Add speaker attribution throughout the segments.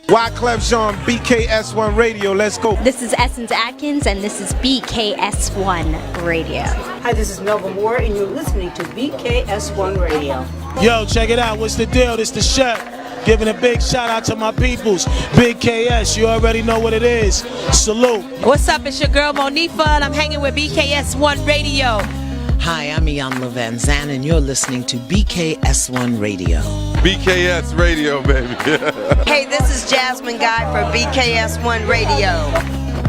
Speaker 1: Wyclef Jean, BKS1 Radio. Let's go.
Speaker 2: This is Essence Atkins, and this is BKS1 Radio.
Speaker 3: Hi, this is Melba Moore, and you're listening to BKS1 Radio.
Speaker 4: Yo, check it out. What's the deal? This the chef. Giving a big shout out to my peoples. Big KS, you already know what it is. Salute.
Speaker 5: What's up? It's your girl Monifa, and I'm hanging with BKS1 Radio.
Speaker 6: Hi, I'm Iyanla Van Zandt, and you're listening to BKS1 Radio.
Speaker 7: BKS Radio, baby.
Speaker 8: Hey, this is Jasmine Guy for BKS1 Radio.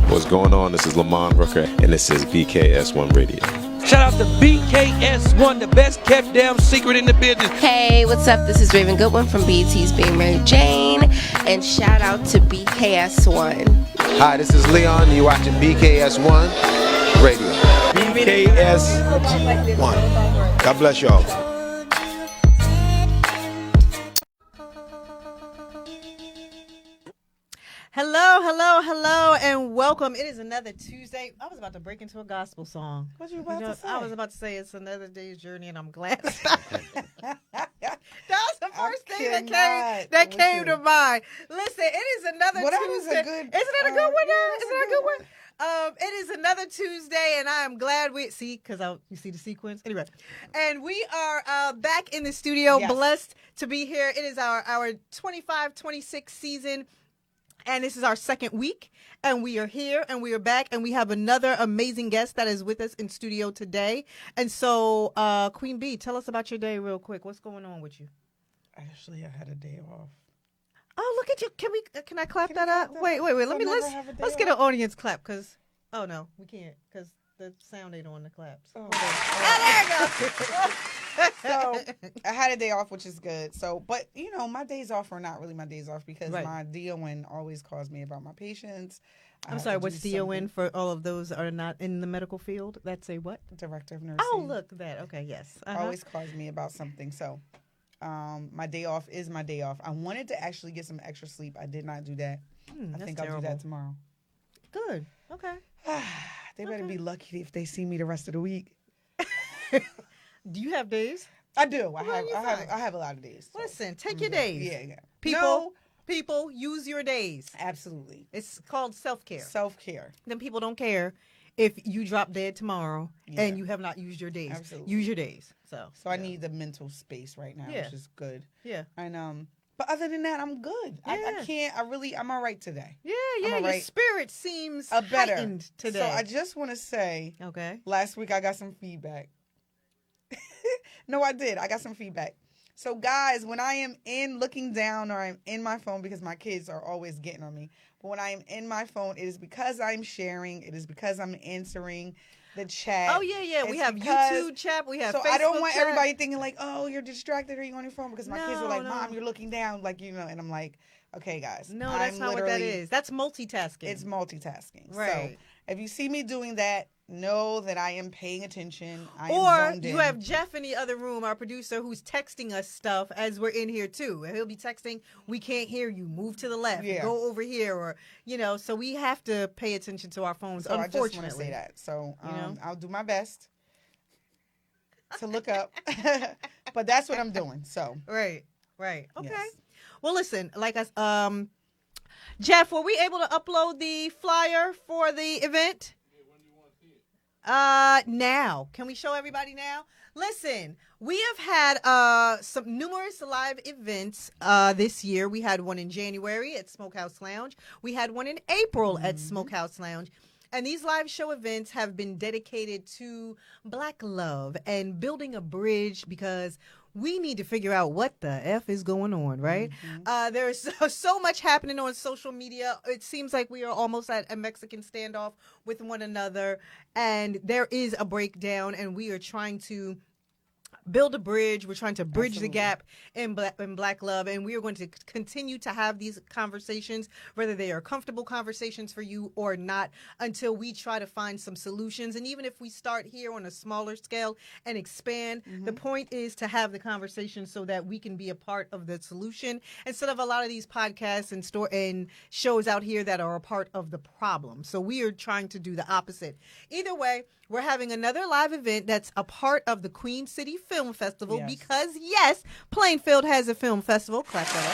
Speaker 1: What's going on? This is Lamont Rooker, and this is BKS1 Radio.
Speaker 9: Shout out to BKS1, the best kept damn secret in the business.
Speaker 10: Hey, what's up? This is Raven Goodwin from BET's Being Mary Jane, and shout out to BKS1.
Speaker 11: Hi, this is Leon, and you're watching BKS1 Radio.
Speaker 1: BKS1. God bless y'all.
Speaker 12: Hello, and welcome. It is another Tuesday. I was about to break into a gospel song.
Speaker 13: What you about to say?
Speaker 12: I was about to say it's another day's journey, and I'm glad. That was the first thing that came to mind. Listen, it is another Tuesday. Isn't that a good one? Isn't that a good one? It is another Tuesday, and I am glad you see the sequence? Anyway, and we are back in the studio, blessed to be here. It is our 25-26 season, and this is our second week, and we are here, and we are back, and we have another amazing guest that is with us in studio today. And so, Queen B, tell us about your day real quick. What's going on with you?
Speaker 13: Actually, I had a day off.
Speaker 12: Oh, look at you! Can I clap that up? Wait. Let's get an audience clap, because no, we can't, because the sound ain't on the claps.
Speaker 13: Oh,
Speaker 12: there you go.
Speaker 13: So I had a day off, which is good. So, but my days off are not really my days off because my DON always calls me about my patients.
Speaker 12: I'm sorry, what's DON for all of those that are not in the medical field? That's a what?
Speaker 13: Director of nursing.
Speaker 12: Oh, look at that. Okay, yes.
Speaker 13: Always calls me about something. So my day off is my day off. I wanted to actually get some extra sleep. I did not do that. I think I'll do that tomorrow.
Speaker 12: Good. Okay.
Speaker 13: They better be lucky if they see me the rest of the week.
Speaker 12: Do you have days?
Speaker 13: I do. I have a lot of days.
Speaker 12: So. Listen, take your days.
Speaker 13: Yeah.
Speaker 12: People, use your days.
Speaker 13: Absolutely.
Speaker 12: It's called self-care.
Speaker 13: Self-care.
Speaker 12: Then people don't care if you drop dead tomorrow and you have not used your days.
Speaker 13: Absolutely.
Speaker 12: Use your days. So
Speaker 13: I need the mental space right now, which is good.
Speaker 12: Yeah.
Speaker 13: And but other than that, I'm good. Yeah. I'm all right today.
Speaker 12: Yeah. Your spirit seems
Speaker 13: better
Speaker 12: heightened today.
Speaker 13: So I just want to say, last week I got some feedback. No, I did. I got some feedback. So, guys, when I am looking down or I'm in my phone, because my kids are always getting on me, but when I am in my phone, it is because I'm sharing. It is because I'm answering the chat.
Speaker 12: Oh, yeah. We have YouTube chat. We have Facebook
Speaker 13: I don't want
Speaker 12: chat.
Speaker 13: everybody thinking like, oh, you're distracted or you're on your phone, because my kids are like, Mom, you're looking down, and I'm like, okay, guys.
Speaker 12: No, that's not what that is. That's multitasking.
Speaker 13: It's multitasking.
Speaker 12: Right.
Speaker 13: So if you see me doing that, know that I am paying attention.
Speaker 12: Or you have Jeff in the other room, our producer, who's texting us stuff as we're in here too. And he'll be texting, we can't hear you, move to the left, go over here, or so we have to pay attention to our phones,
Speaker 13: so
Speaker 12: unfortunately.
Speaker 13: I just want to say that. So I'll do my best to look up. But that's what I'm doing. So
Speaker 12: Right. Okay.
Speaker 13: Yes.
Speaker 12: Well, listen, Jeff, were we able to upload the flyer for the event? Now. Can we show everybody now? Listen, we have had some numerous live events this year. We had one in January at Smokehouse Lounge. We had one in April at Smokehouse Lounge. And these live show events have been dedicated to Black love and building a bridge, because we need to figure out what the F is going on, right? There's so much happening on social media. It seems like we are almost at a Mexican standoff with one another, and there is a breakdown, and we are trying to build a bridge. We're trying to bridge the gap in black love, and we are going to continue to have these conversations, whether they are comfortable conversations for you or not, until we try to find some solutions. And even if we start here on a smaller scale and expand, the point is to have the conversation so that we can be a part of the solution, instead of a lot of these podcasts and shows out here that are a part of the problem. So we are trying to do the opposite. Either way, we're having another live event that's a part of the Queen City Film film festival
Speaker 13: Yes.
Speaker 12: because, yes, Plainfield has a film festival. Clap that up.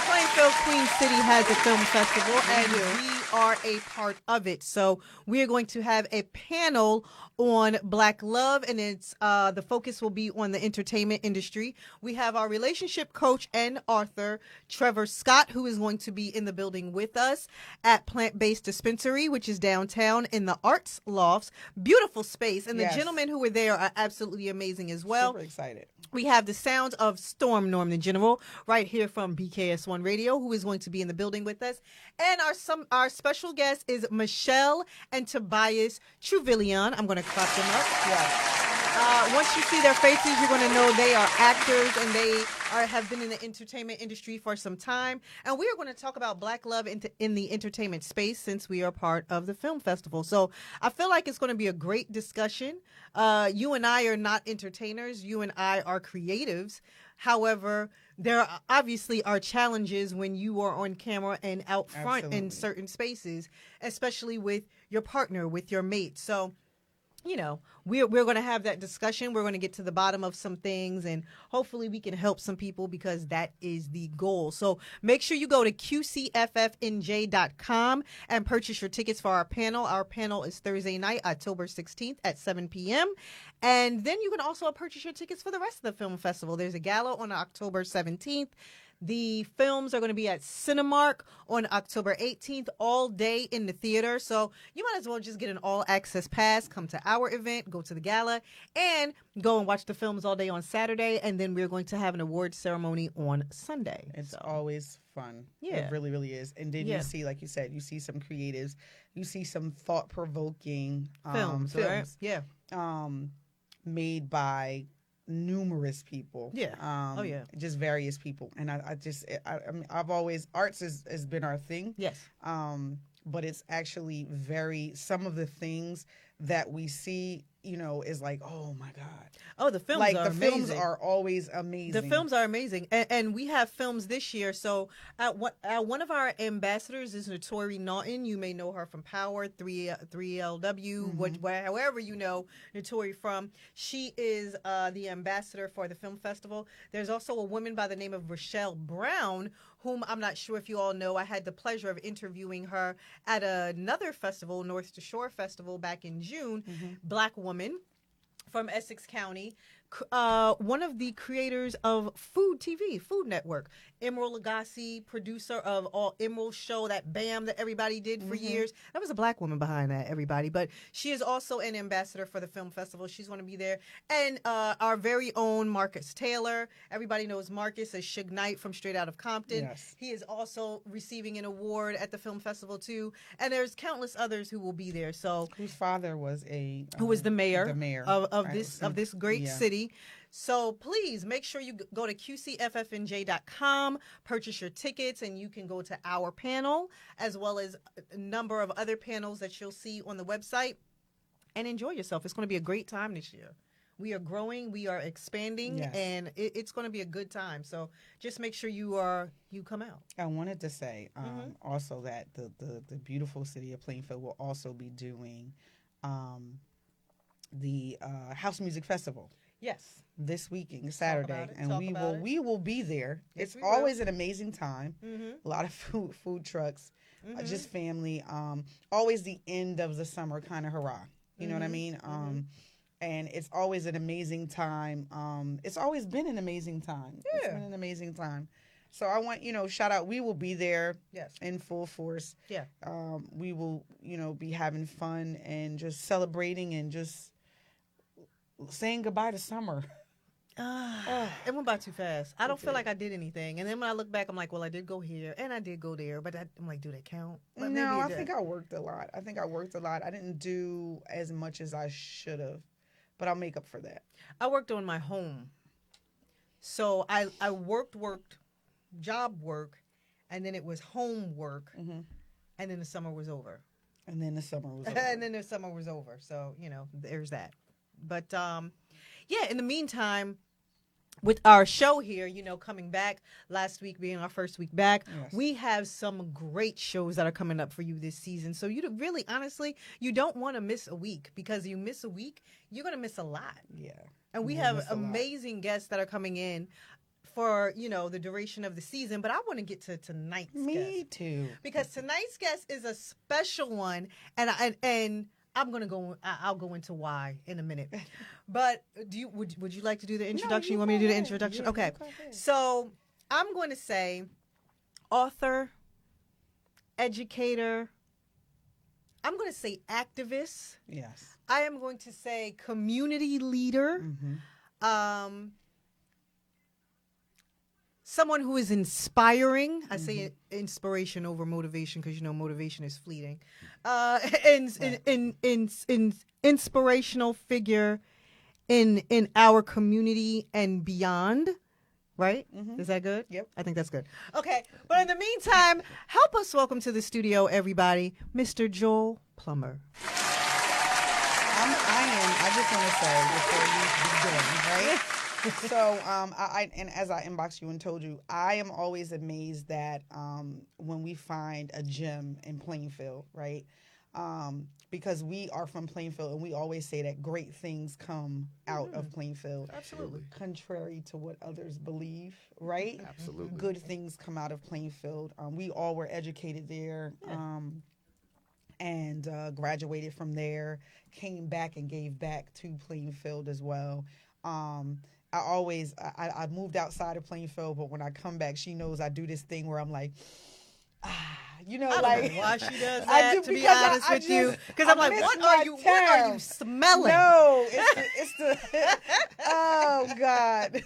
Speaker 12: Plainfield, Queen City has a film festival, and we are a part of it. So we're going to have a panel on Black love, and it's the focus will be on the entertainment industry. We have our relationship coach and author, Trevor Scott, who is going to be in the building with us at Plant-Based Dispensary, which is downtown in the Arts Lofts. Beautiful space, and the gentlemen who were there are absolutely amazing as well.
Speaker 13: Super excited.
Speaker 12: We have the sounds of Storm Norm the General right here from BKS1 Radio, who is going to be in the building with us. And our special guest is Michelle and Tobias Truvillion. I'm going to clap them up. Once you see their faces, you're going to know they are actors and they have been in the entertainment industry for some time. And we are going to talk about Black love in the entertainment space since we are part of the film festival. So I feel like it's going to be a great discussion. You and I are not entertainers. You and I are creatives. However, there obviously are challenges when you are on camera and out front in certain spaces, especially with your partner, with your mate. So, you know, we're going to have that discussion. We're going to get to the bottom of some things, and hopefully we can help some people because that is the goal. So make sure you go to qcffnj.com and purchase your tickets for our panel. Our panel is Thursday night, October 16th at 7 p.m. And then you can also purchase your tickets for the rest of the film festival. There's a gala on October 17th. The films are going to be at Cinemark on October 18th, all day in the theater. So you might as well just get an all-access pass, come to our event, go to the gala, and go and watch the films all day on Saturday. And then we're going to have an awards ceremony on Sunday.
Speaker 13: It's always fun.
Speaker 12: Yeah.
Speaker 13: It really, really is. And then you see, like you said, you see some creatives, you see some thought-provoking
Speaker 12: films. Right? Yeah.
Speaker 13: Made by numerous people.
Speaker 12: Yeah.
Speaker 13: Just various people. And I mean, I've always, arts has been our thing.
Speaker 12: Yes.
Speaker 13: But it's actually some of the things that we see, you know, is like, oh my God.
Speaker 12: Oh, the films
Speaker 13: like
Speaker 12: are
Speaker 13: the
Speaker 12: amazing.
Speaker 13: films are always amazing.
Speaker 12: The films are amazing. And we have films this year. So one of our ambassadors is Notori Naughton. You may know her from Power, 3LW, however you know Notori from. She is the ambassador for the film festival. There's also a woman by the name of Rochelle Brown, whom I'm not sure if you all know. I had the pleasure of interviewing her at another festival, North to Shore Festival, back in June. Black woman from Essex County, one of the creators of Food TV, Food Network. Emerald Lagasse, producer of All Emerald Show, that BAM that everybody did for years. That was a black woman behind that, everybody. But she is also an ambassador for the film festival. She's going to be there. And our very own Marcus Taylor. Everybody knows Marcus as Suge Knight from Straight Outta Compton.
Speaker 13: Yes.
Speaker 12: He is also receiving an award at the film festival, too. And there's countless others who will be there. So
Speaker 13: whose father was
Speaker 12: who was the mayor of
Speaker 13: right,
Speaker 12: this great city. So please make sure you go to qcffnj.com, purchase your tickets, and you can go to our panel as well as a number of other panels that you'll see on the website and enjoy yourself. It's going to be a great time this year. We are growing, we are expanding, and it's going to be a good time. So just make sure you come out.
Speaker 13: I wanted to say also that the beautiful city of Plainfield will also be doing the House Music Festival.
Speaker 12: Yes.
Speaker 13: This weekend, Saturday, and
Speaker 12: we
Speaker 13: will be there.
Speaker 12: Yes,
Speaker 13: it's always an amazing time. A lot of food trucks, just family. Always the end of the summer kind of hurrah. You know what I mean? And it's always an amazing time. It's always been an amazing time. Yeah. It's been an amazing time. So I want, shout out. We will be there in full force.
Speaker 12: Yeah.
Speaker 13: We will, be having fun and just celebrating and just saying goodbye to summer.
Speaker 12: It went by too fast. I don't feel like I did anything. And then when I look back, I'm like, well, I did go here and I did go there. But I'm like, do they count? But
Speaker 13: no, I think I worked a lot. I didn't do as much as I should have. But I'll make up for that.
Speaker 12: I worked on my home. So I worked, job work, and then it was home work. And then the summer was over.
Speaker 13: And then the summer was over.
Speaker 12: So, there's that. But, in the meantime, with our show here, coming back last week being our first week back, we have some great shows that are coming up for you this season. So you really, honestly, you don't want to miss a week, because you miss a week, you're going to miss a lot.
Speaker 13: Yeah.
Speaker 12: And we have amazing guests that are coming in for, the duration of the season. But I want to get to tonight's guest.
Speaker 13: Me too.
Speaker 12: Because tonight's guest is a special one, and I'm gonna go. I'll go into why in a minute. But would you like to do the introduction?
Speaker 13: No,
Speaker 12: you want me to do the introduction?
Speaker 13: Yeah,
Speaker 12: Okay. So I'm going to say author, educator. I'm going to say activist.
Speaker 13: Yes.
Speaker 12: I am going to say community leader. Someone who is inspiring. I say inspiration over motivation, because motivation is fleeting. Inspirational figure in our community and beyond. Right? Is that good?
Speaker 13: Yep.
Speaker 12: I think that's good. Okay. But in the meantime, help us welcome to the studio, everybody, Mr. Joel Plummer.
Speaker 13: I just want to say before you begin, right? So, and as I inboxed you and told you, I am always amazed that when we find a gem in Plainfield, right? Because we are from Plainfield, and we always say that great things come out of Plainfield.
Speaker 12: Absolutely.
Speaker 13: Contrary to what others believe, right?
Speaker 1: Absolutely.
Speaker 13: Good things come out of Plainfield. We all were educated there. And graduated from there, came back and gave back to Plainfield as well. I moved outside of Plainfield, but when I come back, she knows I do this thing where I'm like,
Speaker 12: I don't
Speaker 13: like
Speaker 12: know why she does that, to be honest with you. Because I'm like, what are you smelling?
Speaker 13: No, it's the oh God.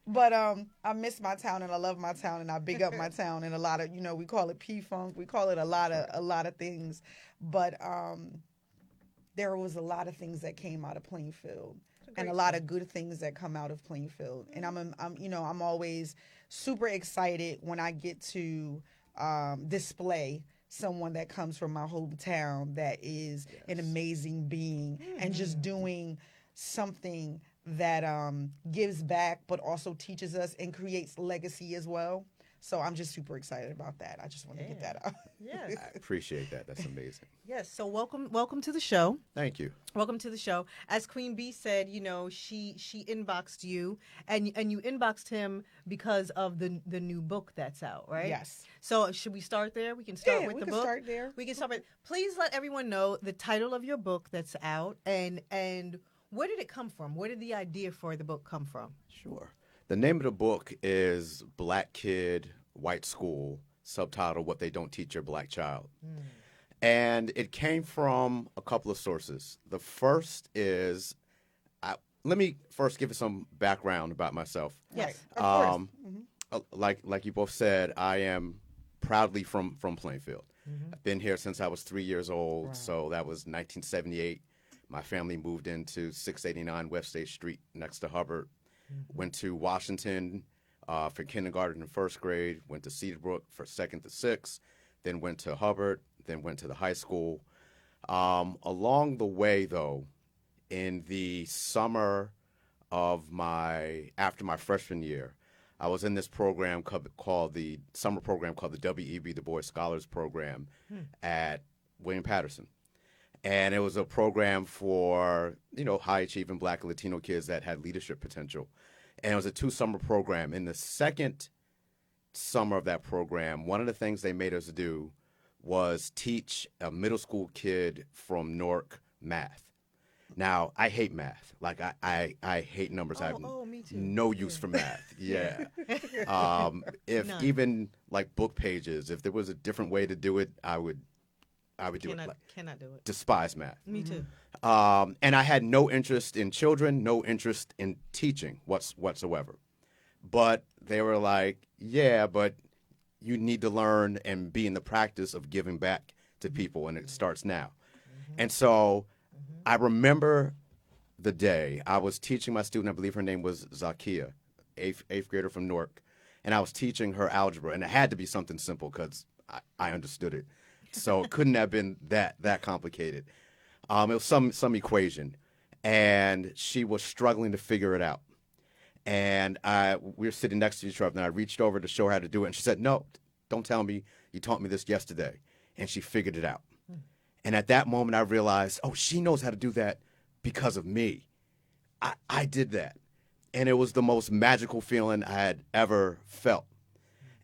Speaker 13: But I miss my town, and I love my town, and I big up my town, and a lot of, we call it P-Funk, we call it a lot of things. But there was a lot of things that came out of Plainfield, and a lot of good things that come out of Plainfield. And I'm always super excited when I get to display someone that comes from my hometown that is an amazing being and just doing something that gives back, but also teaches us and creates legacy as well. So I'm just super excited about that. I just want to get that out.
Speaker 12: Yes.
Speaker 1: I appreciate that. That's amazing.
Speaker 12: Yes. So welcome to the show.
Speaker 1: Thank you.
Speaker 12: Welcome to the show. As Queen Bee said, she inboxed you, and you inboxed him because of the new book that's out, right?
Speaker 13: Yes.
Speaker 12: So should we start there? We can start with
Speaker 13: we
Speaker 12: the
Speaker 13: can
Speaker 12: book.
Speaker 13: start there.
Speaker 12: We can start with. Please let everyone know the title of your book that's out, and where did it come from? Where did the idea for the book come from?
Speaker 1: Sure. The name of the book is Black Kid, White School, subtitle, What They Don't Teach Your Black Child. And it came from a couple of sources. The first is, let me first give you some background about myself.
Speaker 12: Yes,
Speaker 13: of course.
Speaker 1: Like you both said, I am proudly from Plainfield. I've been here since I was 3 years old, so that was 1978. My family moved into 689 West State Street next to Hubbard. Went to Washington for kindergarten and first grade, went to Cedarbrook for second to sixth, then went to Hubbard, then went to the high school. Along the way, though, in the summer of after my freshman year, I was in this program called the summer program called the W.E.B. Du Bois Scholars Program at William Patterson. And it was a program for, high-achieving Black and Latino kids that had leadership potential. And it was a 2-summer program. In the second summer of that program, one of the things they made us do was teach a middle school kid from Newark math. Now, I hate math. Like, I hate numbers. I have
Speaker 12: me too.
Speaker 1: no use for math. Yeah. If even, like, book pages, if there was a different way to do it, I would do it.
Speaker 12: Cannot do it.
Speaker 1: Despise math.
Speaker 12: Me too.
Speaker 1: And I had no interest in children, no interest in teaching whatsoever. But they were like, yeah, but you need to learn and be in the practice of giving back to people, and it starts now. And so I remember the day I was teaching my student, I believe her name was Zakia, eighth grader from Newark, and I was teaching her algebra, and it had to be something simple because I understood it. So it couldn't have been that complicated. It was some equation, and she was struggling to figure it out. And we were sitting next to each other, and I reached over to show her how to do it. And she said, no, don't tell me. You taught me this yesterday. And she figured it out. And at that moment, I realized, oh, she knows how to do that because of me. I did that. And it was the most magical feeling I had ever felt.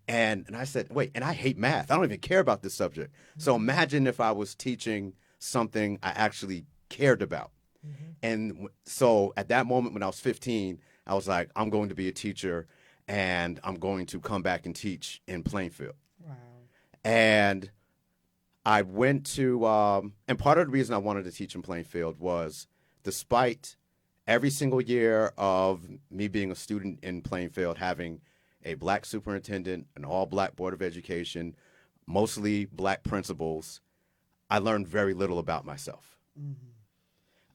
Speaker 1: And I said, wait, and I hate math. I don't even care about this subject. So imagine if I was teaching something I actually cared about. And so at that moment when I was 15, I was like, I'm going to be a teacher, and I'm going to come back and teach in Plainfield. Wow. And I went to, and part of the reason I wanted to teach in Plainfield was despite every single year of me being a student in Plainfield, having a black superintendent, an all-black board of education, mostly black principals, I learned very little about myself.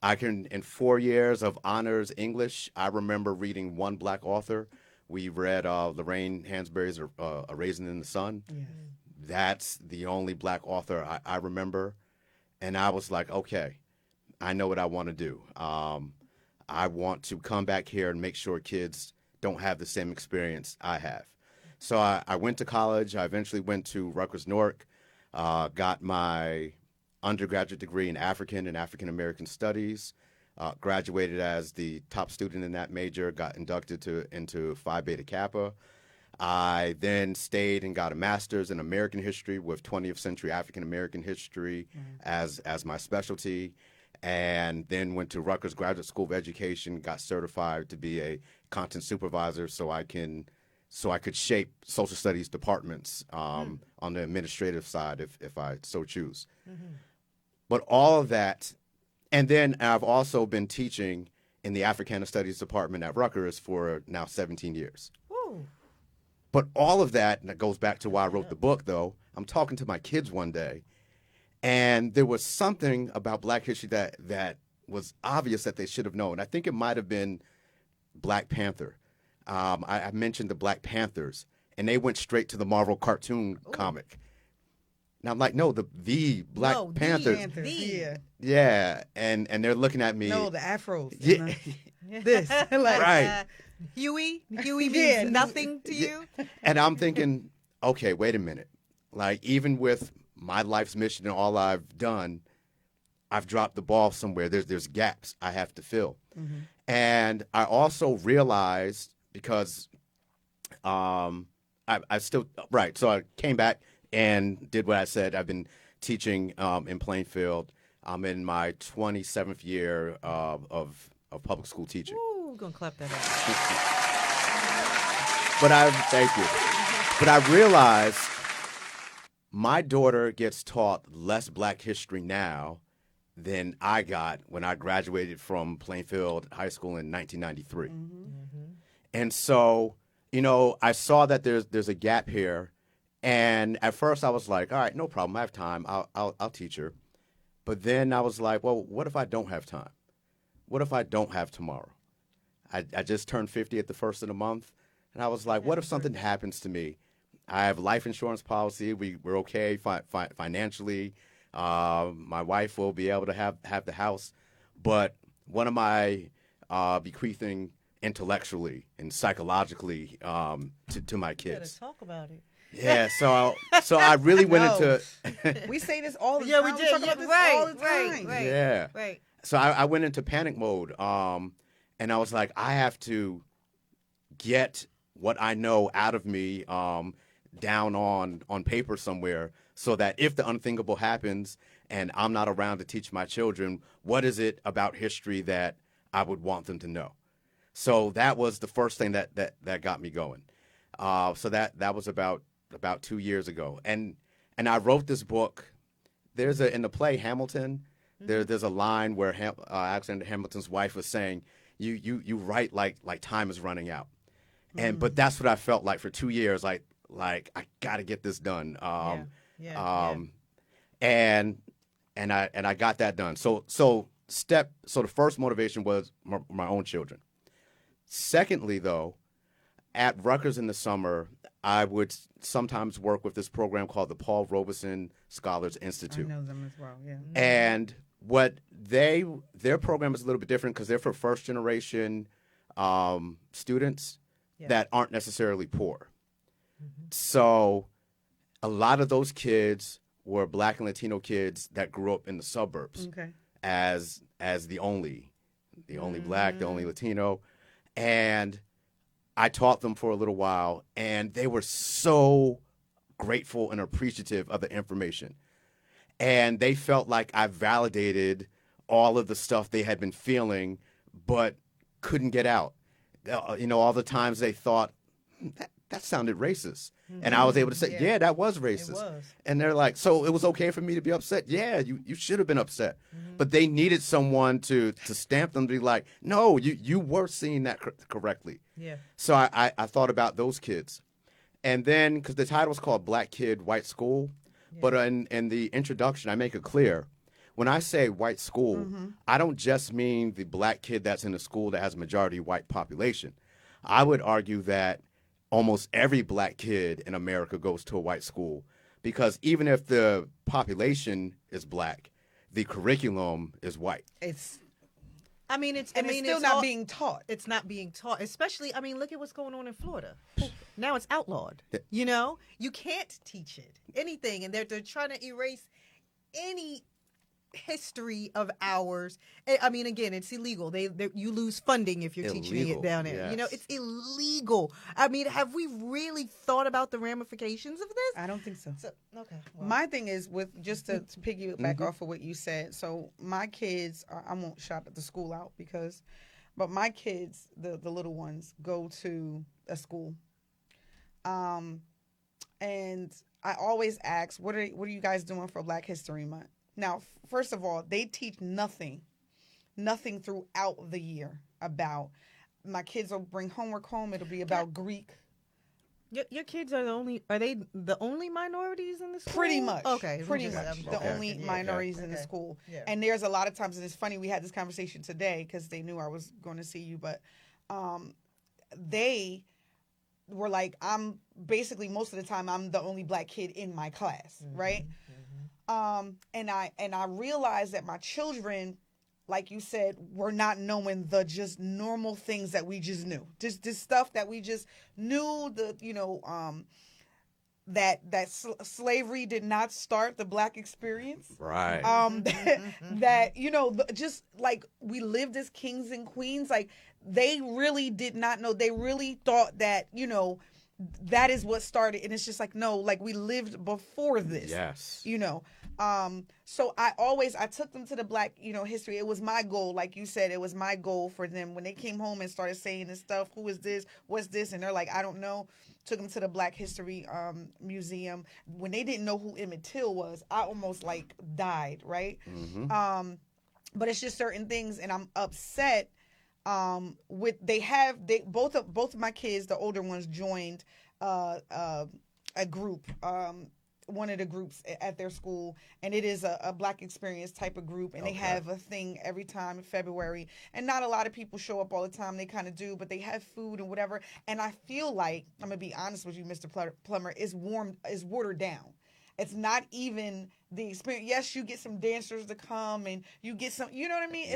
Speaker 1: In 4 years of honors English, I remember reading one black author. We read Lorraine Hansberry's A Raisin in the Sun. Yes. That's the only black author I remember. And I was like, okay, I know what I want to do. I want to come back here and make sure kids don't have the same experience I have. So I went to college. I eventually went to Rutgers Newark, got my undergraduate degree in African and African American Studies, graduated as the top student in that major, got inducted into Phi Beta Kappa. I then stayed and got a master's in American history with 20th century African American history as my specialty, and then went to Rutgers Graduate School of Education, got certified to be a content supervisor so I could shape social studies departments on the administrative side if I so choose. But all of that, and then I've also been teaching in the Africana Studies department at Rutgers for now 17 years. Woo. But all of that, and that goes back to why I wrote the book, though, I'm talking to my kids one day, and there was something about Black history that was obvious that they should have known. I think it might have been Black Panther. I mentioned the Black Panthers, and they went straight to the Marvel cartoon comic. And I'm like, no, the Black Panthers. Yeah, and they're looking at me.
Speaker 13: No, the afros.
Speaker 1: Yeah.
Speaker 13: This. Like,
Speaker 1: right.
Speaker 12: Huey means nothing to you?
Speaker 1: And I'm thinking, okay, wait a minute. Like, even with my life's mission and all I've done, I've dropped the ball somewhere. There's gaps I have to fill. And I also realized, because I still, right, so I came back and did what I said. I've been teaching in Plainfield. I'm in my 27th year of public school teaching.
Speaker 12: Ooh, we're going to clap that up.
Speaker 1: Thank you. But I realized my daughter gets taught less Black history now than I got when I graduated from Plainfield High School in 1993. And so, I saw that there's a gap here. And at first I was like, all right, no problem. I have time. I'll teach her. But then I was like, well, what if I don't have time? What if I don't have tomorrow? I just turned 50 at the first of the month. And I was like, what if something happens to me? I have life insurance policy. We're okay financially. My wife will be able to have the house. But what am I bequeathing intellectually and psychologically to my kids?
Speaker 12: Better talk about it.
Speaker 1: Yeah, so I really went into.
Speaker 13: We say this all the time.
Speaker 12: Yeah, we did.
Speaker 13: We talk about this all the time.
Speaker 12: Right.
Speaker 1: Yeah.
Speaker 12: Right.
Speaker 1: So I went into panic mode, and I was like, I have to get what I know out of me down on paper somewhere, so that if the unthinkable happens and I'm not around to teach my children, what is it about history that I would want them to know? So that was the first thing that got me going. So that was about 2 years ago, and I wrote this book. There's in the play Hamilton. There's a line where Alexander Hamilton's wife was saying, "You write like time is running out," but that's what I felt like for 2 years. Like I got to get this done. And I got that done. So the first motivation was my own children. Secondly, though, at Rutgers in the summer, I would sometimes work with this program called the Paul Robeson Scholars Institute.
Speaker 13: I know them as well, yeah.
Speaker 1: And what their program is a little bit different because they're for first generation students that aren't necessarily poor. So a lot of those kids were Black and Latino kids that grew up in the suburbs as the only Black, the only Latino. And I taught them for a little while, and they were so grateful and appreciative of the information. And they felt like I validated all of the stuff they had been feeling but couldn't get out. All the times they thought, that sounded racist. And I was able to say, yeah, that was racist. It was. And they're like, so it was okay for me to be upset? Yeah, you should have been upset. But they needed someone to stamp them to be like, no, you were seeing that correctly. Yeah. So I thought about those kids. And then, because the title was called Black Kid, White School, but in the introduction, I make it clear, when I say white school, I don't just mean the Black kid that's in a school that has a majority white population. I would argue that almost every Black kid in America goes to a white school, because even if the population is Black, the curriculum is white.
Speaker 12: It's
Speaker 13: still not being taught.
Speaker 12: It's not being taught, especially. Look at what's going on in Florida. Now it's outlawed. You can't teach it anything, and they're trying to erase any history of ours. Again, it's illegal. You lose funding if you're teaching it down there.
Speaker 1: Yes.
Speaker 12: It's illegal. Have we really thought about the ramifications of this?
Speaker 13: I don't think so.
Speaker 12: Okay.
Speaker 13: Well. My thing is, with just to piggyback off of what you said. So my kids I won't shout at the school out but my kids, the little ones, go to a school. And I always ask, what are you guys doing for Black History Month? Now, first of all, they teach nothing throughout the year about. My kids will bring homework home. It'll be about Greek.
Speaker 12: Your kids are they the only minorities in the school?
Speaker 13: Pretty much.
Speaker 12: Okay.
Speaker 13: Pretty much. The only minorities in the school. Yeah. And there's a lot of times, and it's funny, we had this conversation today because they knew I was going to see you, but they were like, I'm basically, most of the time, I'm the only Black kid in my class, right? And I realized that my children, like you said, were not knowing the just normal things that we just knew. Just this stuff that we just knew, that slavery did not start the Black experience.
Speaker 1: Right.
Speaker 13: That just like we lived as kings and queens, like they really did not know. They really thought that, that is what started. And it's just like, no, like we lived before this.
Speaker 1: Yes.
Speaker 13: So I took them to the Black, history. It was my goal. Like you said, it was my goal for them when they came home and started saying this stuff. Who is this? What's this? And they're like, I don't know. Took them to the Black History Museum. When they didn't know who Emmett Till was, I almost like died. Right. But it's just certain things. And I'm upset with both of my kids, the older ones, joined a group, one of the groups at their school, and it is a Black experience type of group, and they have a thing every time in February, and not a lot of people show up all the time. They kind of do, but they have food and whatever, and I feel like, I'm gonna be honest with you, Mr. Plummer, is watered down. It's not even the experience. Yes, you get some dancers to come, and you get some, you know what I mean?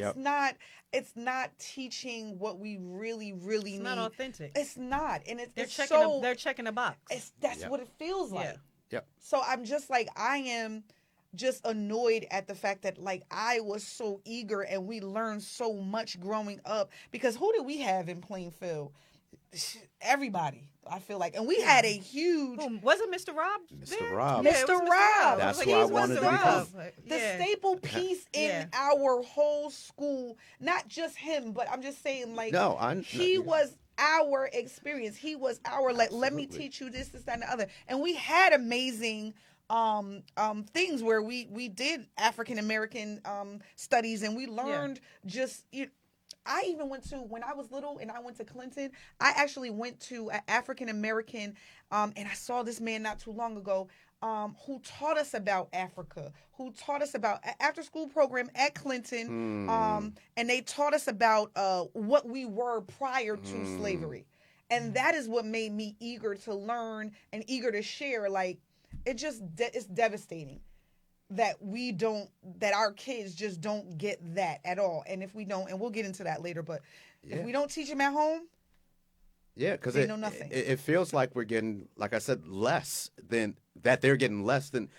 Speaker 13: It's not teaching what we really need.
Speaker 12: It's not authentic.
Speaker 13: It's not, and
Speaker 12: they're checking a box.
Speaker 13: That's what it feels like.
Speaker 12: Yeah.
Speaker 1: Yep.
Speaker 13: So I'm just like, I am just annoyed at the fact that, like, I was so eager and we learned so much growing up, because who did we have in Plainfield? Everybody, I feel like. And we had a huge...
Speaker 12: Was it Mr. Rob?
Speaker 1: Mr. Rob.
Speaker 13: Mr. Rob.
Speaker 1: That's who I wanted to become.
Speaker 13: The staple piece in our whole school, not just him, but I'm just saying, like, he was our experience. He was our, like, let me teach you this, that, and the other. And we had amazing things where we did African American studies, and we learned just... I even went to, when I was little and I went to Clinton, I actually went to an African American, and I saw this man not too long ago, who taught us about Africa, who taught us about after school program at Clinton, and they taught us about what we were prior to slavery. And that is what made me eager to learn and eager to share. Like, it's devastating. that our kids just don't get that at all. And if we don't, and we'll get into that later, but if we don't teach them at home,
Speaker 1: because
Speaker 13: they know nothing.
Speaker 1: It feels like we're getting, like I said, less than that. They're getting less than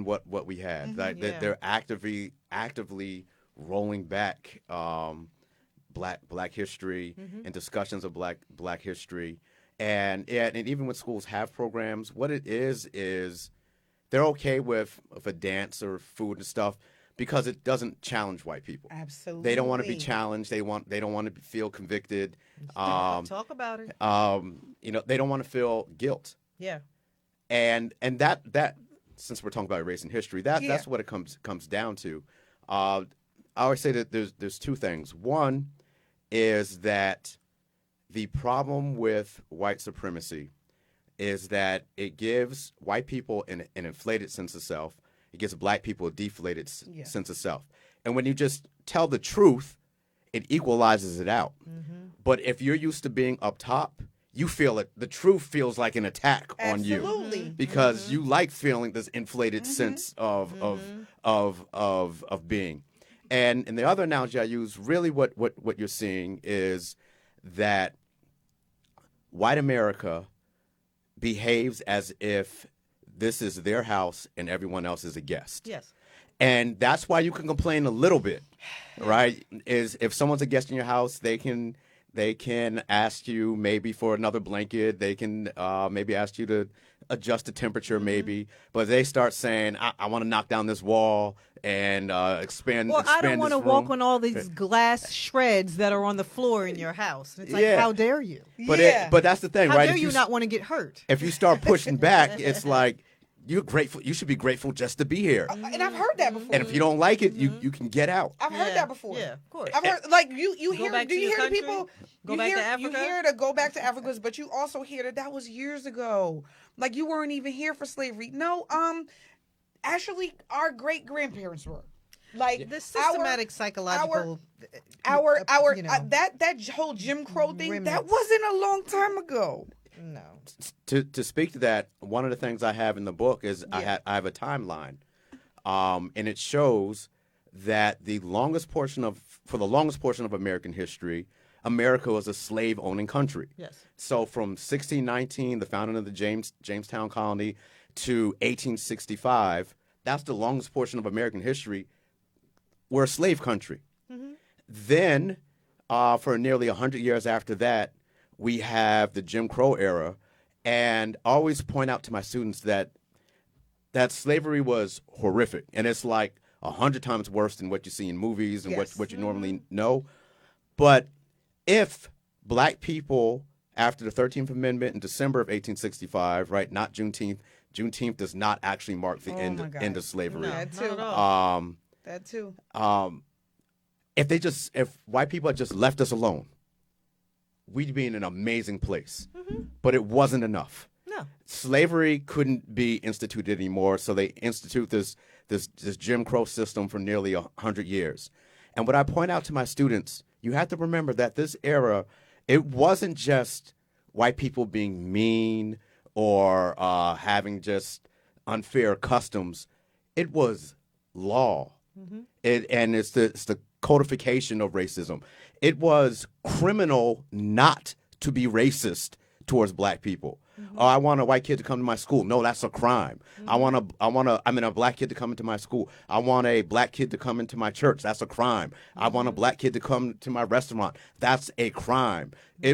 Speaker 1: what we had.
Speaker 12: Mm-hmm,
Speaker 1: Like they're actively rolling back Black history and discussions of Black history, and even when schools have programs, what it is they're okay with a dance or food and stuff because it doesn't challenge white people.
Speaker 13: Absolutely,
Speaker 1: they don't want to be challenged. They don't want to feel convicted.
Speaker 12: Talk about it.
Speaker 1: They don't want to feel guilt.
Speaker 12: Yeah,
Speaker 1: and that since we're talking about race and history, that's what it comes down to. I always say that there's two things. One is that the problem with white supremacy is that it gives white people an inflated sense of self. It gives Black people a deflated sense of self. And when you just tell the truth, it equalizes it out. Mm-hmm. But if you're used to being up top, you feel it. The truth feels like an attack on you because you like feeling this inflated sense of being. And the other analogy I use, really what you're seeing is that white America behaves as if this is their house and everyone else is a guest.
Speaker 12: Yes.
Speaker 1: And that's why you can complain a little bit, right? Is if someone's a guest in your house, they can ask you maybe for another blanket. They can maybe ask you to adjust the temperature maybe. But they start saying, I want to knock down this wall and expand
Speaker 12: I don't want to walk on all
Speaker 1: these
Speaker 12: these glass shreds that are on the floor in your house. And it's like, how dare you?
Speaker 1: But that's the thing,
Speaker 12: how
Speaker 1: right?
Speaker 12: How dare you not want to get hurt?
Speaker 1: If you start pushing back, it's like, you're grateful. You should be grateful just to be here.
Speaker 13: And I've heard that before.
Speaker 1: And if you don't like it, you can get out.
Speaker 13: I've heard that before.
Speaker 12: Yeah, of course.
Speaker 13: I've heard, like, you hear,
Speaker 12: back
Speaker 13: do
Speaker 12: to
Speaker 13: you
Speaker 12: your
Speaker 13: hear the
Speaker 12: country?
Speaker 13: people?
Speaker 12: Go back to Africa?
Speaker 13: You hear to go back to Africa, but you also hear that was years ago. Like, you weren't even here for slavery. No, actually, our great-grandparents were. Like,
Speaker 12: the systematic psychological,
Speaker 13: that whole Jim Crow thing, remnants. That wasn't a long time ago.
Speaker 12: No.
Speaker 1: To speak to that, one of the things I have in the book is I have a timeline, and it shows that for the longest portion of American history, America was a slave-owning country.
Speaker 12: Yes.
Speaker 1: So from 1619, the founding of the Jamestown colony, to 1865, that's the longest portion of American history. We're a slave country. Mm-hmm. Then, for nearly 100 years after that, we have the Jim Crow era, and I always point out to my students that slavery was horrific, and it's like 100 times worse than what you see in movies and what you normally know. But if Black people, after the 13th Amendment in December of 1865, right, not Juneteenth, Juneteenth does not actually mark the end of slavery.
Speaker 12: No, not at all.
Speaker 13: That too.
Speaker 1: If white people had just left us alone, we'd be in an amazing place. Mm-hmm. But it wasn't enough.
Speaker 12: No.
Speaker 1: Slavery couldn't be instituted anymore, so they institute this Jim Crow system for nearly 100 years. And what I point out to my students, you have to remember that this era, it wasn't just white people being mean or having just unfair customs. It was law. Mm-hmm. It's the codification of racism. It was criminal not to be racist towards Black people. Mm-hmm. I want a white kid to come to my school. No, that's a crime. Mm-hmm. A Black kid to come into my school. I want a Black kid to come into my church. That's a crime. Mm-hmm. I want a Black kid to come to my restaurant. That's a crime. Mm-hmm.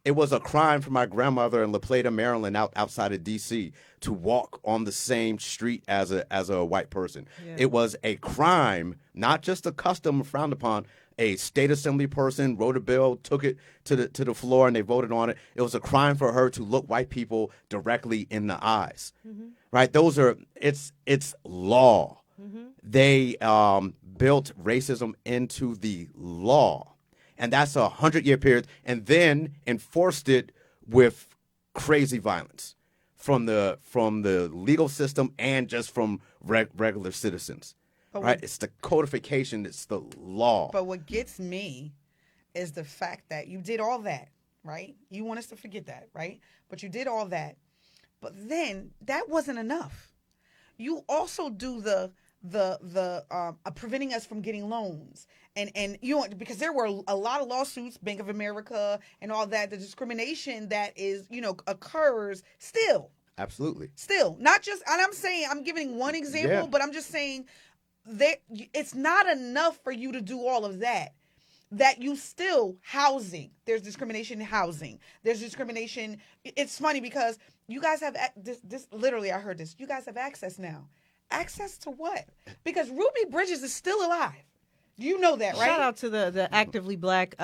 Speaker 1: It was a crime for my grandmother in La Plata, Maryland, outside of D.C., to walk on the same street as a white person. Yeah. It was a crime, not just a custom frowned upon. A state assembly person wrote a bill, took it to the floor, and they voted on it. It was a crime for her to look white people directly in the eyes. Mm-hmm. Right? It's law. Mm-hmm. They built racism into the law. And that's a 100-year period, and then enforced it with crazy violence from the legal system and just from regular citizens. Right? It's the codification. It's the law.
Speaker 13: But what gets me is the fact that you did all that, right? You want us to forget that, right? But you did all that. But then that wasn't enough. you also do the preventing us from getting loans. And you know, because there were a lot of lawsuits, Bank of America and all that, the discrimination that is, you know, occurs still.
Speaker 1: Absolutely.
Speaker 13: Still, not just, and I'm saying, I'm giving one example, but I'm just saying that it's not enough for you to do all of that. That you still housing. There's discrimination in housing. There's discrimination. It's funny because you guys have this. Literally, I heard this. You guys have access now. Access to what? Because Ruby Bridges is still alive. You know that, right?
Speaker 12: Shout out to the Actively Black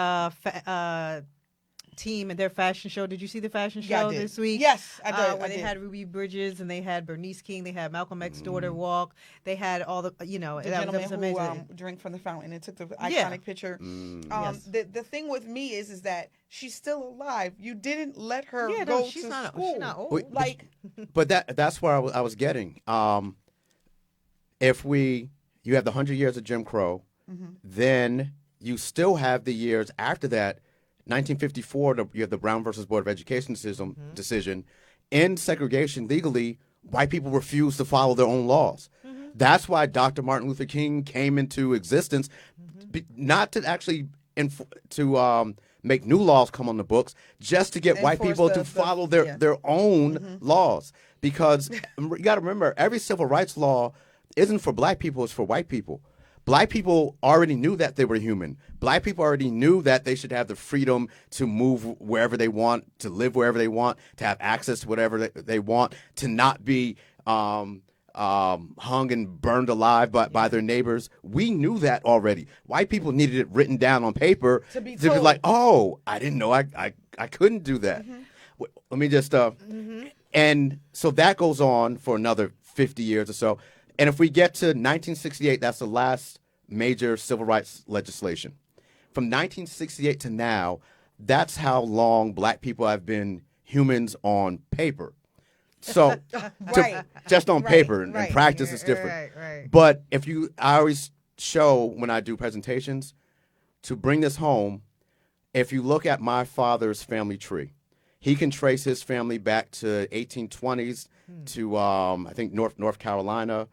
Speaker 12: team and their fashion show. Did you see the fashion show this week?
Speaker 13: Yes, I did.
Speaker 12: Where they had Ruby Bridges and they had Bernice King. They had Malcolm X's daughter walk. They had all the, you know,
Speaker 13: the
Speaker 12: that
Speaker 13: gentleman
Speaker 12: was amazing.
Speaker 13: who drank from the fountain and took the iconic picture.
Speaker 12: Yes.
Speaker 13: The thing with me is that she's still alive. You didn't let her go to school.
Speaker 12: She's not old.
Speaker 1: But that's where I was getting. If you have the 100 years of Jim Crow, then you still have the years after that. 1954, you have the Brown versus Board of Education decision. In segregation legally, white people refused to follow their own laws. That's why Dr. Martin Luther King came into existence, not to actually make new laws come on the books, just to get white people to follow their own laws. Because you got to remember, every civil rights law isn't for black people, it's for white people. Black people already knew that they were human. Black people already knew that they should have the freedom to move wherever they want, to live wherever they want, to have access to whatever they want, to not be hung and burned alive by their neighbors. We knew that already. White people needed it written down on paper to be like, oh, I didn't know I couldn't do that. Let me just and so that goes on for another 50 years or so. And if we get to 1968, that's the last major civil rights legislation. From 1968 to now, that's how long black people have been humans on paper. So just on paper, and practice is different. But I always show when I do presentations, to bring this home, if you look at my father's family tree, he can trace his family back to 1820s to I think North Carolina.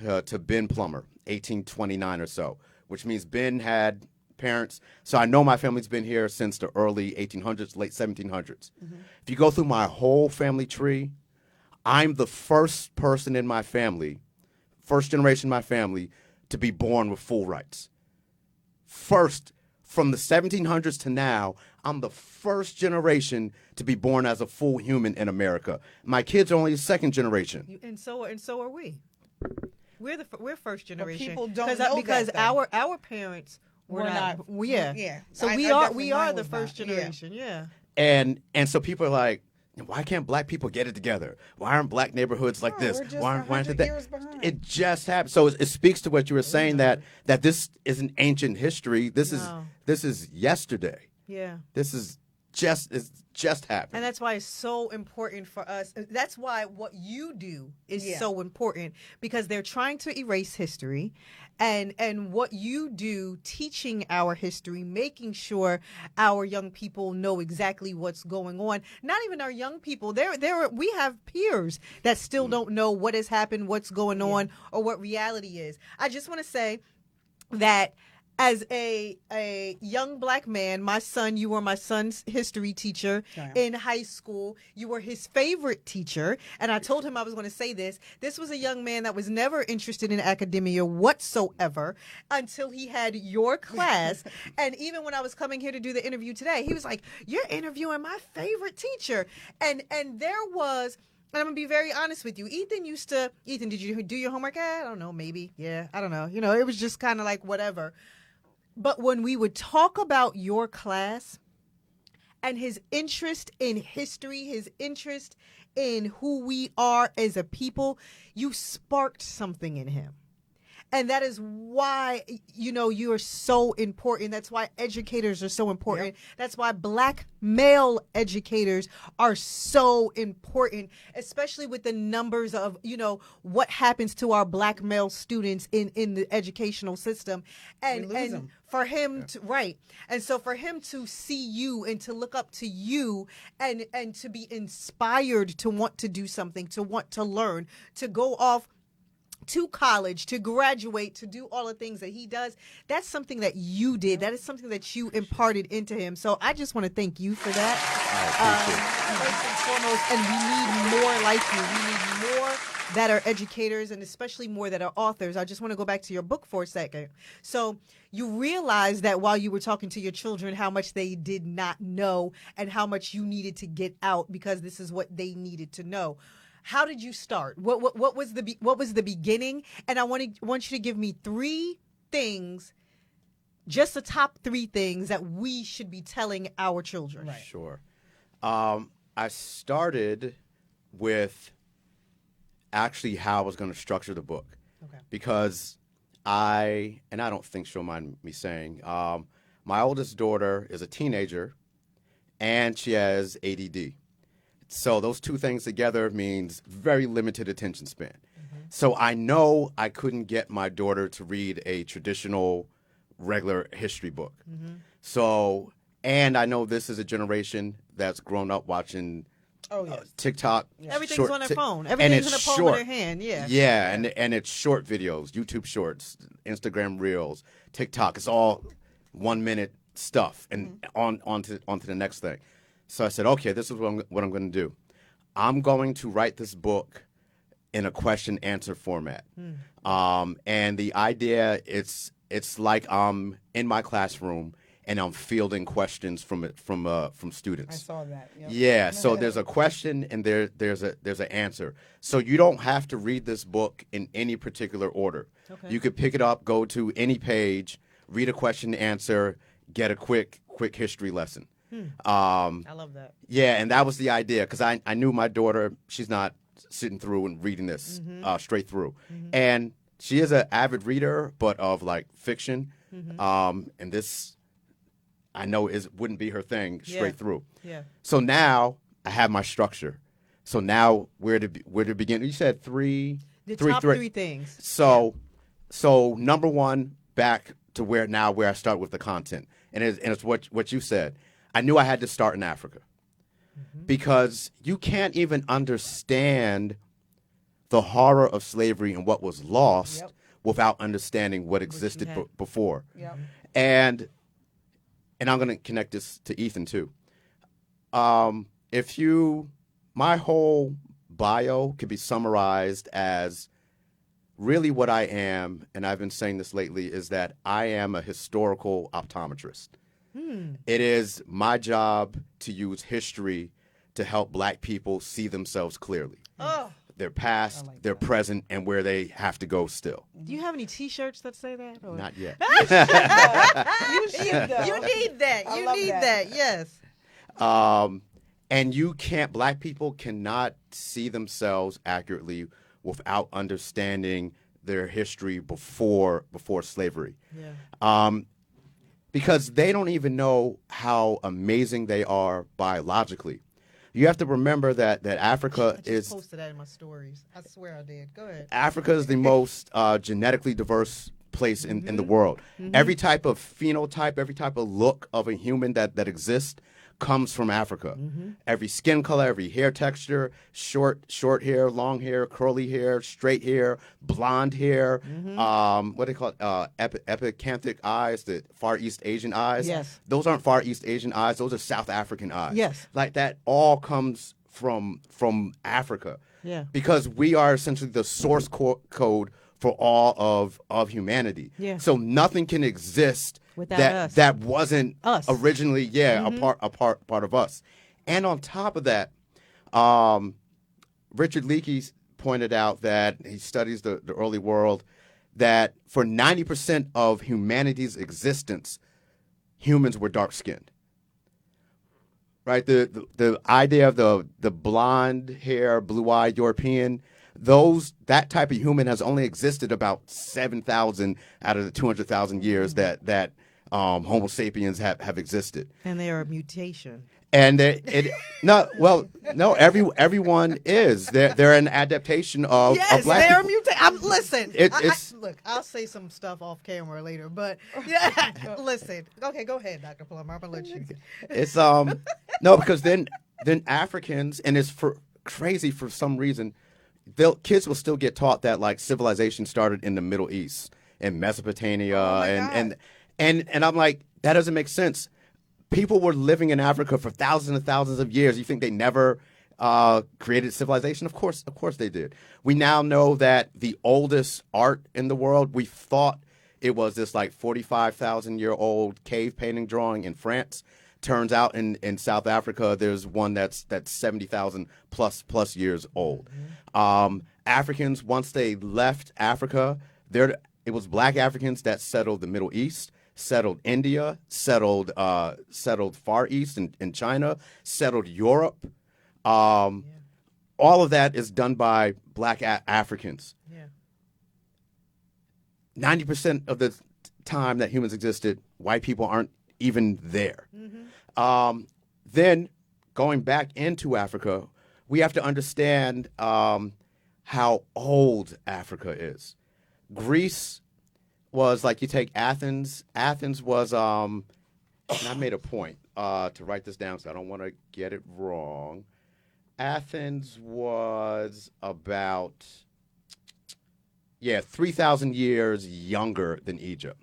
Speaker 1: To Ben Plummer, 1829 or so, which means Ben had parents. So I know my family's been here since the early 1800s, late 1700s. If you go through my whole family tree, I'm the first person in my family, first generation in my family, to be born with full rights. First, from the 1700s to now, I'm the first generation to be born as a full human in America. My kids are only the second generation.
Speaker 12: And so are we. We're first generation.
Speaker 13: But people don't know
Speaker 12: because
Speaker 13: that,
Speaker 12: our parents were not. Yeah. So we are the first generation. Yeah.
Speaker 1: And so people are like, why can't black people get it together? Why aren't black neighborhoods like this? Why aren't they? It just happened. So it speaks to what you were saying that this isn't ancient history. This is yesterday.
Speaker 12: Yeah.
Speaker 1: This is just happened.
Speaker 12: And that's why it's so important for us. That's why what you do is so important, because they're trying to erase history, and what you do, teaching our history, making sure our young people know exactly what's going on. Not even our young people. We have peers that still don't know what has happened, what's going on, or what reality is. I just want to say that as a young black man, my son, you were my son's history teacher in high school. You were his favorite teacher. And I told him I was going to say this. This was a young man that was never interested in academia whatsoever until he had your class. And even when I was coming here to do the interview today, he was like, you're interviewing my favorite teacher. And there was... And I'm going to be very honest with you. Ethan, did you do your homework? I don't know, maybe. Yeah, I don't know. You know, it was just kind of like whatever. But when we would talk about your class and his interest in history, his interest in who we are as a people, you sparked something in him. And that is why, you are so important. That's why educators are so important. Yep. That's why black male educators are so important, especially with the numbers of, what happens to our black male students in the educational system. And for him to, right. And so for him to see you and to look up to you and to be inspired to want to do something, to want to learn, to go off to college, to graduate, to do all the things that he does. That's something that you did. That is something that you imparted into him. So I just want to thank you for that. First and foremost, and we need more like you. We need more that are educators and especially more that are authors. I just want to go back to your book for a second. So you realized that while you were talking to your children, how much they did not know and how much you needed to get out because this is what they needed to know. How did you start? What was the beginning? And I want you to give me 3 things, just the top 3 things that we should be telling our children.
Speaker 13: Right.
Speaker 1: Sure. I started with actually how I was going to structure the book, because I don't think she'll mind me saying, my oldest daughter is a teenager, and she has ADD. So those 2 things together means very limited attention span. So I know I couldn't get my daughter to read a traditional, regular history book. So, and I know this is a generation that's grown up watching TikTok.
Speaker 12: Everything's on their phone. Everything's in the palm of their hand.
Speaker 1: Yeah, and it's short videos, YouTube Shorts, Instagram Reels, TikTok. It's all 1-minute stuff, and on to the next thing. So I said, okay, this is what I'm going to do. I'm going to write this book in a question-answer format. And the idea, it's like I'm in my classroom and I'm fielding questions from students.
Speaker 13: I saw that. Yep.
Speaker 1: Yeah, so there's a question and there's an answer. So you don't have to read this book in any particular order. Okay. You could pick it up, go to any page, read a question and answer, get a quick history lesson.
Speaker 12: I love that.
Speaker 1: Yeah, and that was the idea, because I knew my daughter, she's not sitting through and reading this straight through. And she is an avid reader, but of like fiction. And this, I know, wouldn't be her thing straight through.
Speaker 12: Yeah.
Speaker 1: So now I have my structure. So now where to begin? You said three.
Speaker 12: The top 3 things.
Speaker 1: So number 1, back to where I start with the content, and it's what you said. I knew I had to start in Africa, because you can't even understand the horror of slavery and what was lost without understanding what existed before.
Speaker 13: Yep.
Speaker 1: And I'm going to connect this to Ethan too. My whole bio could be summarized as really what I am, and I've been saying this lately, is that I am a historical optometrist. It is my job to use history to help Black people see themselves clearly. Their past, their present, and where they have to go still.
Speaker 12: Do you have any T-shirts that say that? Or?
Speaker 1: Not yet.
Speaker 12: You need that. You need that. Yes.
Speaker 1: And Black people cannot see themselves accurately without understanding their history before slavery.
Speaker 12: Yeah.
Speaker 1: Because they don't even know how amazing they are biologically. You have to remember that Africa is...
Speaker 12: I posted that in my stories. I swear I did. Go ahead.
Speaker 1: Africa is the most genetically diverse place in the world. Every type of phenotype, every type of look of a human that exists comes from Africa. Every skin color, every hair texture, short hair, long hair, curly hair, straight hair, blonde hair, what do they call it? Epicanthic eyes, the Far East Asian eyes.
Speaker 12: Yes.
Speaker 1: Those aren't Far East Asian eyes, those are South African eyes.
Speaker 12: Yes.
Speaker 1: Like that all comes from Africa.
Speaker 12: Yeah.
Speaker 1: Because we are essentially the source code for all of humanity.
Speaker 12: Yeah.
Speaker 1: So nothing can exist
Speaker 12: without us.
Speaker 1: That wasn't
Speaker 12: us.
Speaker 1: Originally, a part of us. And on top of that, Richard Leakey pointed out that he studies the early world, that for 90% of humanity's existence, humans were dark-skinned. Right? The idea of the blonde hair, blue-eyed European, that type of human has only existed about 7,000 out of the 200,000 years that Homo sapiens have existed.
Speaker 12: And they are a mutation.
Speaker 1: And everyone is. They're an adaptation of
Speaker 12: yes,
Speaker 1: Black
Speaker 12: they're
Speaker 1: people.
Speaker 12: Listen, look, I'll say some stuff off camera later, but listen. Okay, go ahead, Dr. Plummer. I'm gonna let you.
Speaker 1: It's no, because then Africans, and it's crazy for some reason. kids will still get taught that like civilization started in the Middle East, in Mesopotamia, and I'm like, that doesn't make sense. People were living in Africa for thousands and thousands of years. You think they never created civilization? Of course they did. We now know that the oldest art in the world, we thought it was this like 45,000-year-old cave painting drawing in France. Turns out in South Africa, there's one that's 70,000 plus years old. Africans, once they left Africa, it was black Africans that settled the Middle East, settled India, settled Far East in China, settled Europe. All of that is done by black Africans. 90% of the time that humans existed, white people aren't even there. Then going back into Africa, we have to understand how old Africa is. Greece was like, you take Athens. Athens was, and I made a point to write this down so I don't want to get it wrong. Athens was about 3,000 years younger than Egypt.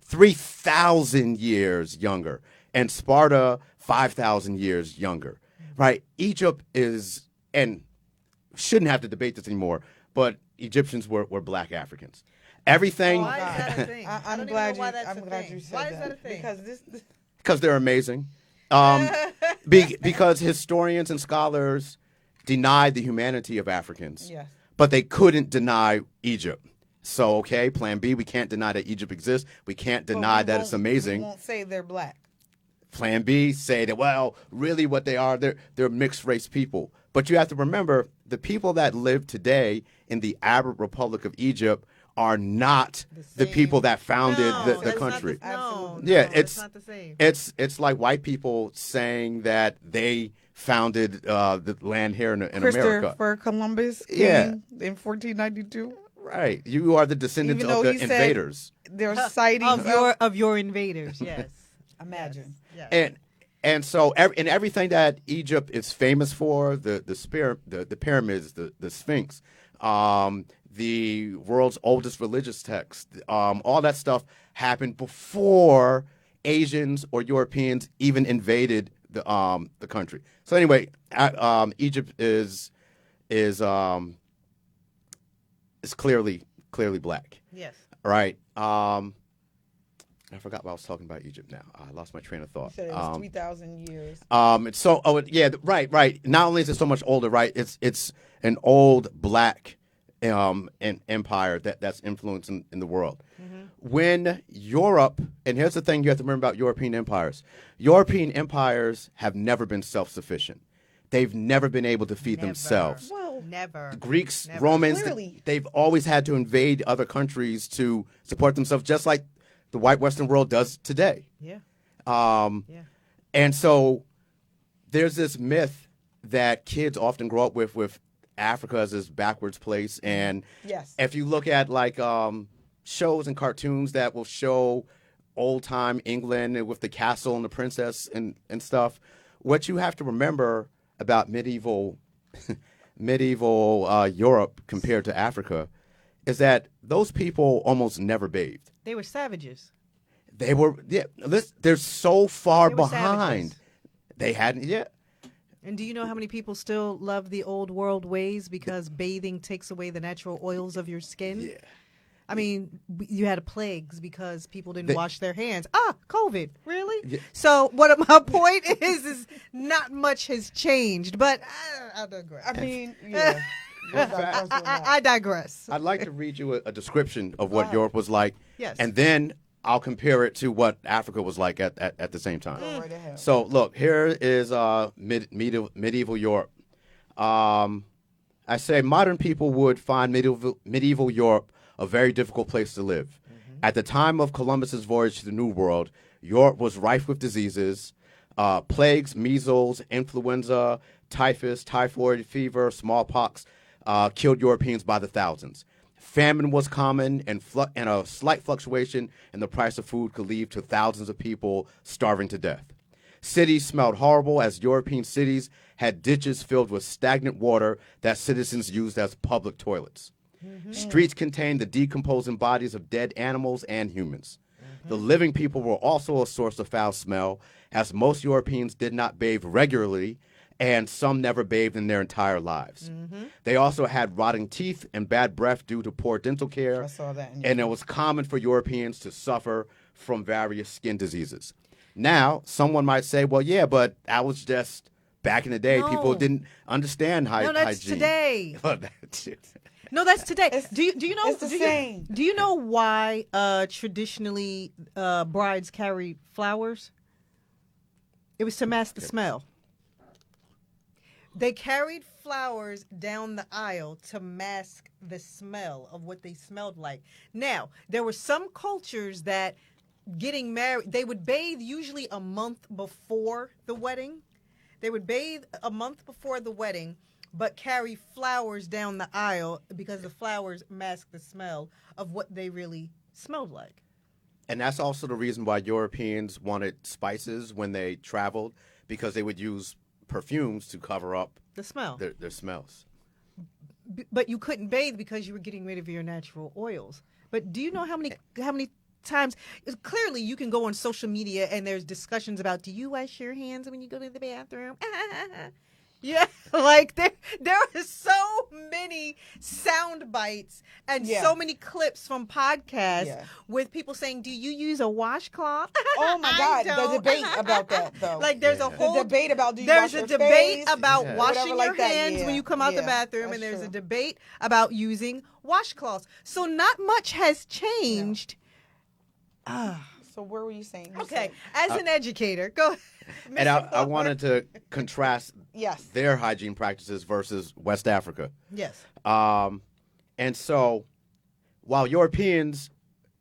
Speaker 1: 3,000 years younger. And Sparta, 5,000 years younger. Right? Egypt is, and shouldn't have to debate this anymore, but Egyptians were black Africans. Everything.
Speaker 12: Why is that a thing?
Speaker 13: I'm glad you said
Speaker 12: Why is that a thing?
Speaker 1: Because they're amazing. Because historians and scholars denied the humanity of Africans.
Speaker 13: Yes.
Speaker 1: But they couldn't deny Egypt. So, okay, plan B, we can't deny that Egypt exists. We can't deny that it's amazing.
Speaker 13: We won't say they're black.
Speaker 1: Plan B, say that, well, really what they are, they're mixed race people. But you have to remember, the people that live today in the Arab Republic of Egypt are not the people that founded the country.
Speaker 12: It's not the same.
Speaker 1: It's like white people saying that they founded the land here in America.
Speaker 13: Christopher Columbus came in 1492.
Speaker 1: Right. You are the descendants of the invaders.
Speaker 13: They're sightings
Speaker 12: of your invaders, yes.
Speaker 13: Imagine.
Speaker 12: Yes.
Speaker 1: And so in everything that Egypt is famous for, the pyramids, the Sphinx, the world's oldest religious text, all that stuff happened before Asians or Europeans even invaded the country. So anyway, Egypt is clearly black.
Speaker 12: Yes.
Speaker 1: Right. I forgot what I was talking about Egypt now. I lost my train of thought.
Speaker 13: You said it was 3,000 years.
Speaker 1: Right. Not only is it so much older, right? It's an old black empire that's influencing in the world. When Europe, and here's the thing you have to remember about European empires. European empires have never been self-sufficient. They've never been able to feed themselves.
Speaker 12: Well, never.
Speaker 1: Greeks, Romans, they've always had to invade other countries to support themselves, just like the white Western world does today. And so there's this myth that kids often grow up with Africa as this backwards place. And if you look at like shows and cartoons that will show old time England with the castle and the princess and stuff, what you have to remember about medieval Europe compared to Africa is that those people almost never bathed.
Speaker 12: They were savages.
Speaker 1: They were, they're so far behind.
Speaker 12: Savages.
Speaker 1: They hadn't yet.
Speaker 12: And do you know how many people still love the old world ways because bathing takes away the natural oils of your skin?
Speaker 1: Yeah.
Speaker 12: I mean, you had plagues because people didn't wash their hands. COVID, really?
Speaker 1: Yeah.
Speaker 12: So what my point is not much has changed, but I digress.
Speaker 13: I mean,
Speaker 12: I digress.
Speaker 1: I'd like to read you a description of what Europe was like.
Speaker 12: Yes.
Speaker 1: And then I'll compare it to what Africa was like at the same time.
Speaker 13: Right ahead.
Speaker 1: So look, here is medieval Europe. I say modern people would find medieval Europe a very difficult place to live. At the time of Columbus's voyage to the New World, Europe was rife with diseases, plagues, measles, influenza, typhus, typhoid fever, smallpox killed Europeans by the thousands. Famine was common, and a slight fluctuation in the price of food could lead to thousands of people starving to death. Cities smelled horrible, as European cities had ditches filled with stagnant water that citizens used as public toilets. Streets contained the decomposing bodies of dead animals and humans. The living people were also a source of foul smell, as most Europeans did not bathe regularly, and some never bathed in their entire lives. They also had rotting teeth and bad breath due to poor dental care,
Speaker 13: I saw that.
Speaker 1: and it was common for Europeans to suffer from various skin diseases. Now, someone might say, well, yeah, but that was just back in the day.
Speaker 12: No.
Speaker 1: People didn't understand hygiene.
Speaker 12: No, that's today. No, that's today. Do you know?
Speaker 13: It's the same.
Speaker 12: Do you know why traditionally brides carried flowers? It was to mask the smell. They carried flowers down the aisle to mask the smell of what they smelled like. Now, there were some cultures that getting married, they would bathe usually a month before the wedding. They would bathe a month before the wedding, but carry flowers down the aisle because the flowers mask the smell of what they really smelled like.
Speaker 1: And that's also the reason why Europeans wanted spices when they traveled, because they would use perfumes to cover up
Speaker 12: the smell,
Speaker 1: their smells.
Speaker 12: But you couldn't bathe because you were getting rid of your natural oils. But do you know how many times? Clearly, you can go on social media and there's discussions about, do you wash your hands when you go to the bathroom? Yeah, like there are so many sound bites and so many clips from podcasts with people saying, "Do you use a washcloth?"
Speaker 13: Oh my God, the debate about that though.
Speaker 12: Like there's a whole
Speaker 13: debate about do you wash your
Speaker 12: There's a debate
Speaker 13: face?
Speaker 12: about washing your
Speaker 13: like that.
Speaker 12: hands when you come out the bathroom, and there's a debate about using washcloths. So not much has changed.
Speaker 13: So where were you saying?
Speaker 12: Okay, as an educator, go ahead.
Speaker 1: And I wanted to contrast
Speaker 12: Yes.
Speaker 1: their hygiene practices versus West Africa.
Speaker 12: Yes.
Speaker 1: And so while Europeans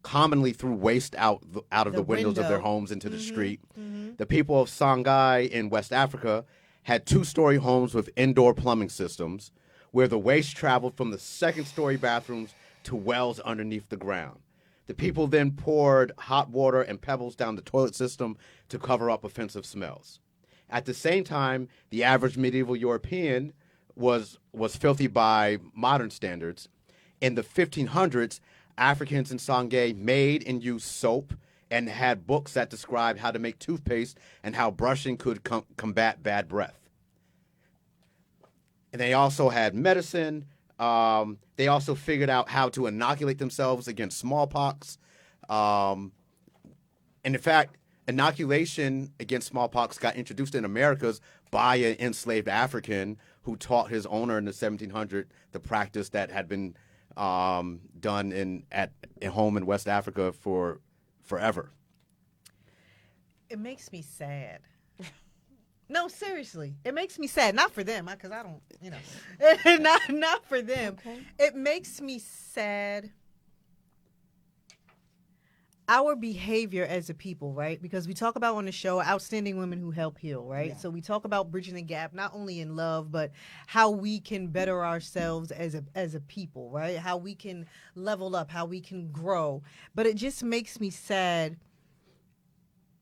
Speaker 1: commonly threw waste out of the windows of their homes into the street, the people of Songhai in West Africa had 2-story homes with indoor plumbing systems where the waste traveled from the second-story bathrooms to wells underneath the ground. The people then poured hot water and pebbles down the toilet system to cover up offensive smells. At the same time, the average medieval European was filthy by modern standards. In the 1500s, Africans in Songhai made and used soap and had books that described how to make toothpaste and how brushing could combat bad breath. And they also had medicine. They also figured out how to inoculate themselves against smallpox. And in fact, inoculation against smallpox got introduced in Americas by an enslaved African who taught his owner in the 1700s the practice that had been done at home in West Africa for forever.
Speaker 12: It makes me sad. No, seriously, it makes me sad. Not for them, because I don't, not for them. Okay. It makes me sad. Our behavior as a people, right? Because we talk about on the show outstanding women who help heal, right? Yeah. So we talk about bridging the gap, not only in love, but how we can better ourselves as a people, right? How we can level up, how we can grow. But it just makes me sad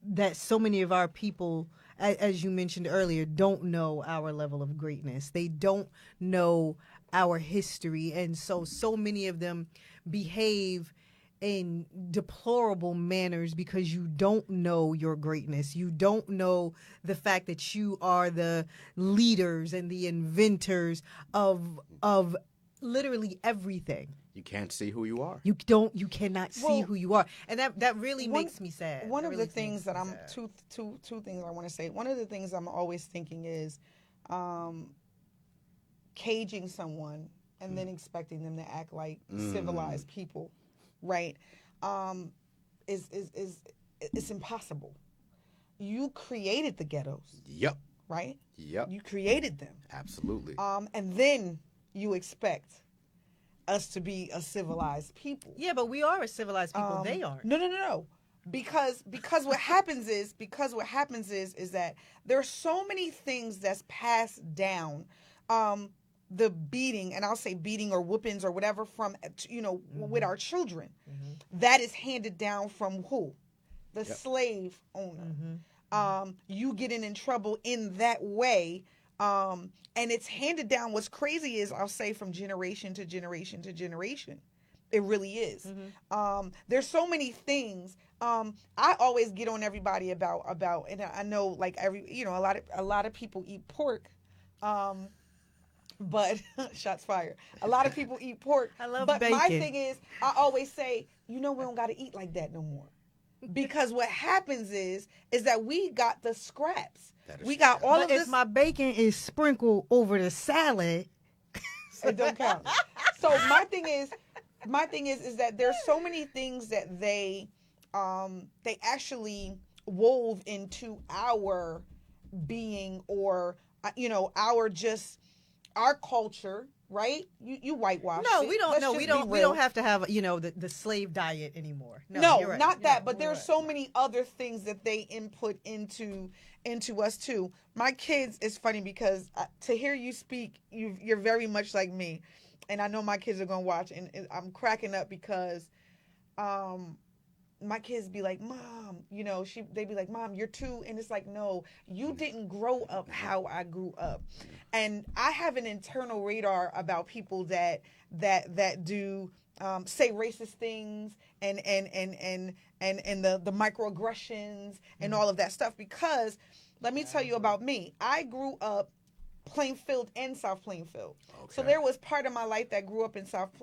Speaker 12: that so many of our people, as you mentioned earlier, don't know our level of greatness. They don't know our history. And so many of them behave in deplorable manners because you don't know your greatness. You don't know the fact that you are the leaders and the inventors of literally everything.
Speaker 1: You can't see who you are.
Speaker 12: You cannot see who you are. And that really makes me sad.
Speaker 13: One of the things that I'm two things I want to say. One of the things I'm always thinking is caging someone and then expecting them to act like civilized people, right? It's impossible. You created the ghettos.
Speaker 1: Yep.
Speaker 13: Right?
Speaker 1: Yep.
Speaker 13: You created them.
Speaker 1: Absolutely.
Speaker 13: And then you expect us to be a civilized people.
Speaker 12: Yeah, but we are a civilized people. They aren't.
Speaker 13: No. Because what happens is that there are so many things that's passed down. The beating, and I'll say beating or whoopings or whatever from with our children. Mm-hmm. That is handed down from who? The slave owner. Mm-hmm. You getting in trouble in that way And it's handed down. What's crazy is, I'll say, from generation to generation to generation. It really is. There's so many things. I always get on everybody about, and I know like a lot of people eat pork. But shots fired. A lot of people eat pork.
Speaker 12: I love
Speaker 13: but
Speaker 12: bacon.
Speaker 13: My thing is, I always say, we don't got to eat like that no more. Because what happens is that we got the scraps. We got all of this.
Speaker 12: If my bacon is sprinkled over the salad,
Speaker 13: it don't count. So my thing is that there's so many things that they actually wove into our being, or our culture, right? You whitewash.
Speaker 12: No,
Speaker 13: it.
Speaker 12: we don't.
Speaker 13: Let's
Speaker 12: No,
Speaker 13: just
Speaker 12: we
Speaker 13: be
Speaker 12: don't. We
Speaker 13: real.
Speaker 12: don't have to have the slave diet anymore.
Speaker 13: No,
Speaker 12: you're right.
Speaker 13: not that. But
Speaker 12: you're
Speaker 13: there's
Speaker 12: right.
Speaker 13: so many other things that they input into us too. My kids, it's funny because to hear you speak, you're very much like me, and I know my kids are gonna watch, and I'm cracking up because, my kids be like, Mom, they be like, Mom, you're too, and it's like, no, you didn't grow up how I grew up. And I have an internal radar about people that do say racist things and the microaggressions and all of that stuff, because let me tell you about me. I grew up Plainfield and South Plainfield. Okay. So there was part of my life that grew up in South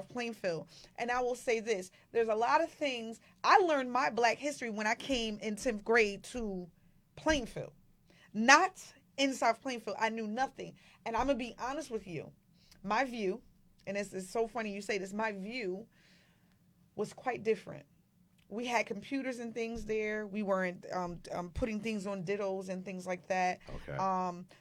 Speaker 13: Plainfield. And I will say this, there's a lot of things. I learned my Black history when I came in 10th grade to Plainfield. Not in South Plainfield. I knew nothing. And I'm going to be honest with you. My view, and it's so funny you say this, my view was quite different. We had computers and things there. We weren't putting things on dittos and things like that. Okay.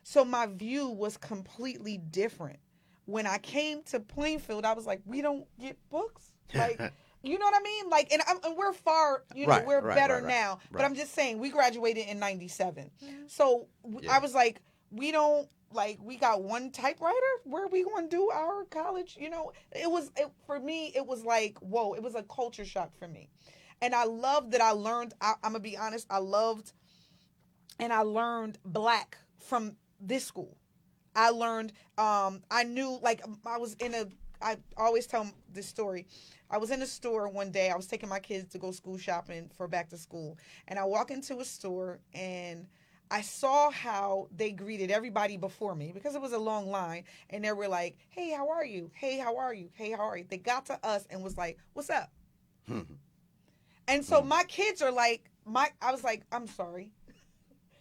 Speaker 13: So my view was completely different. When I came to Plainfield, I was like, we don't get books. Like, you know what I mean? Like, and we're far, we're better now. Right. But I'm just saying, we graduated in 97. Mm-hmm. So I was like, we don't, like, we got one typewriter? Where are we going to do our college? For me, it was like, whoa, it was a culture shock for me. And I loved that I learned, I'm going to be honest, I learned Black from this school. I learned, I knew, like, I always tell this story. I was in a store one day. I was taking my kids to go school shopping for back to school. And I walk into a store and I saw how they greeted everybody before me, because it was a long line. And they were like, hey, how are you? Hey, how are you? Hey, how are you? They got to us and was like, what's up? And so my kids are like, I was like, I'm sorry.